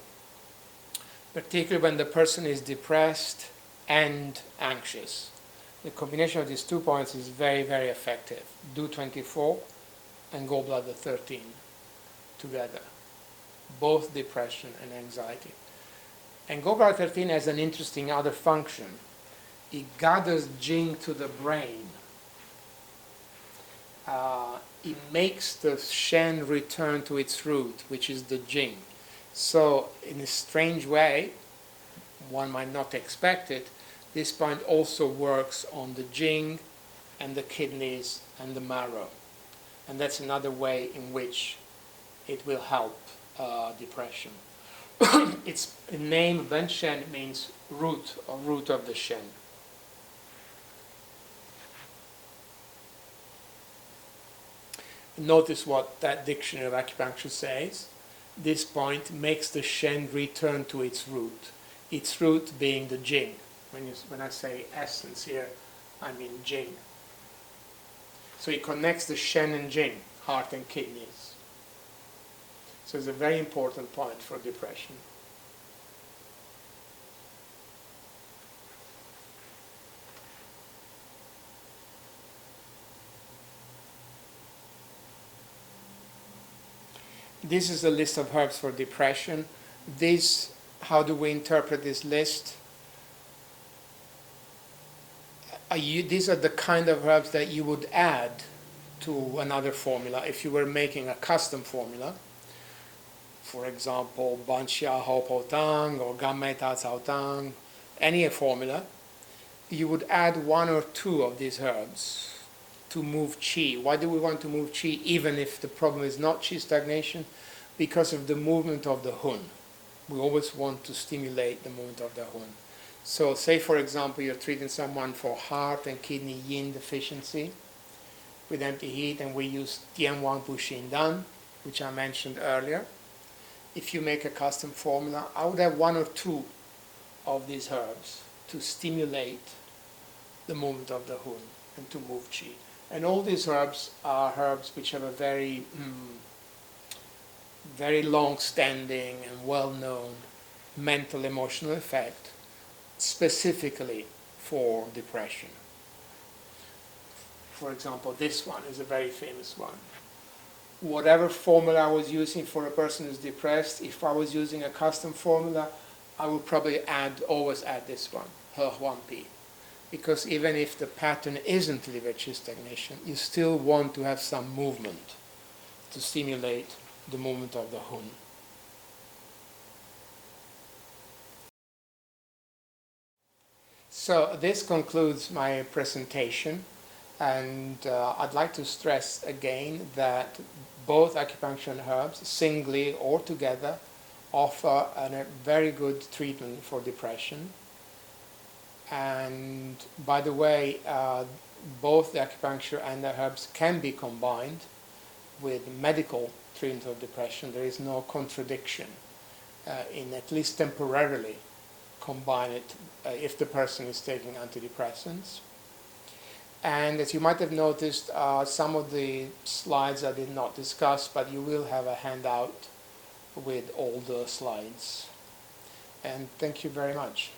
particularly when the person is depressed and anxious. The combination of these 2 points is very, very effective. DO24 and gallbladder 13 together, both depression and anxiety. And gallbladder 13 has an interesting other function. it gathers Jing to the brain. It makes the Shen return to its root, which is the Jing. So in a strange way, one might not expect it, this point also works on the Jing and the kidneys and the marrow. And that's another way in which it will help depression. Its name, Wen Shen, means root, or root of the Shen. Notice what that dictionary of acupuncture says. This point makes the Shen return to its root being the Jing. When I say essence here, I mean Jing. So it connects the Shen and Jing, heart and kidneys. So it's a very important point for depression. This is a list of herbs for depression. How do we interpret this list? These are the kind of herbs that you would add to another formula if you were making a custom formula. For example, Ban Xia Hou Po Tang or Gan Mei Ta Cao Tang, any formula. You would add one or two of these herbs to move qi. Why do we want to move qi even if the problem is not qi stagnation? Because of the movement of the hun. We always want to stimulate the movement of the hun. So say for example you're treating someone for heart and kidney yin deficiency with empty heat, and we use Tian Wang Bu Xin Dan, which I mentioned earlier. If you make a custom formula, I would have one or two of these herbs to stimulate the movement of the hun and to move qi. And all these herbs are herbs which have a very long-standing and well-known mental emotional effect, specifically for depression. For example, this one is a very famous one. Whatever formula I was using for a person who's depressed, if I was using a custom formula, I would probably always add this one, He Huan Pi. Because even if the pattern isn't liver qi stagnation, you still want to have some movement to stimulate the movement of the hun. So this concludes my presentation, and I'd like to stress again that both acupuncture and herbs, singly or together, offer a very good treatment for depression. And by the way, both the acupuncture and the herbs can be combined with medical treatment of depression. There is no contradiction in at least temporarily combine it if the person is taking antidepressants. And as you might have noticed, some of the slides I did not discuss, but you will have a handout with all the slides. And thank you very much.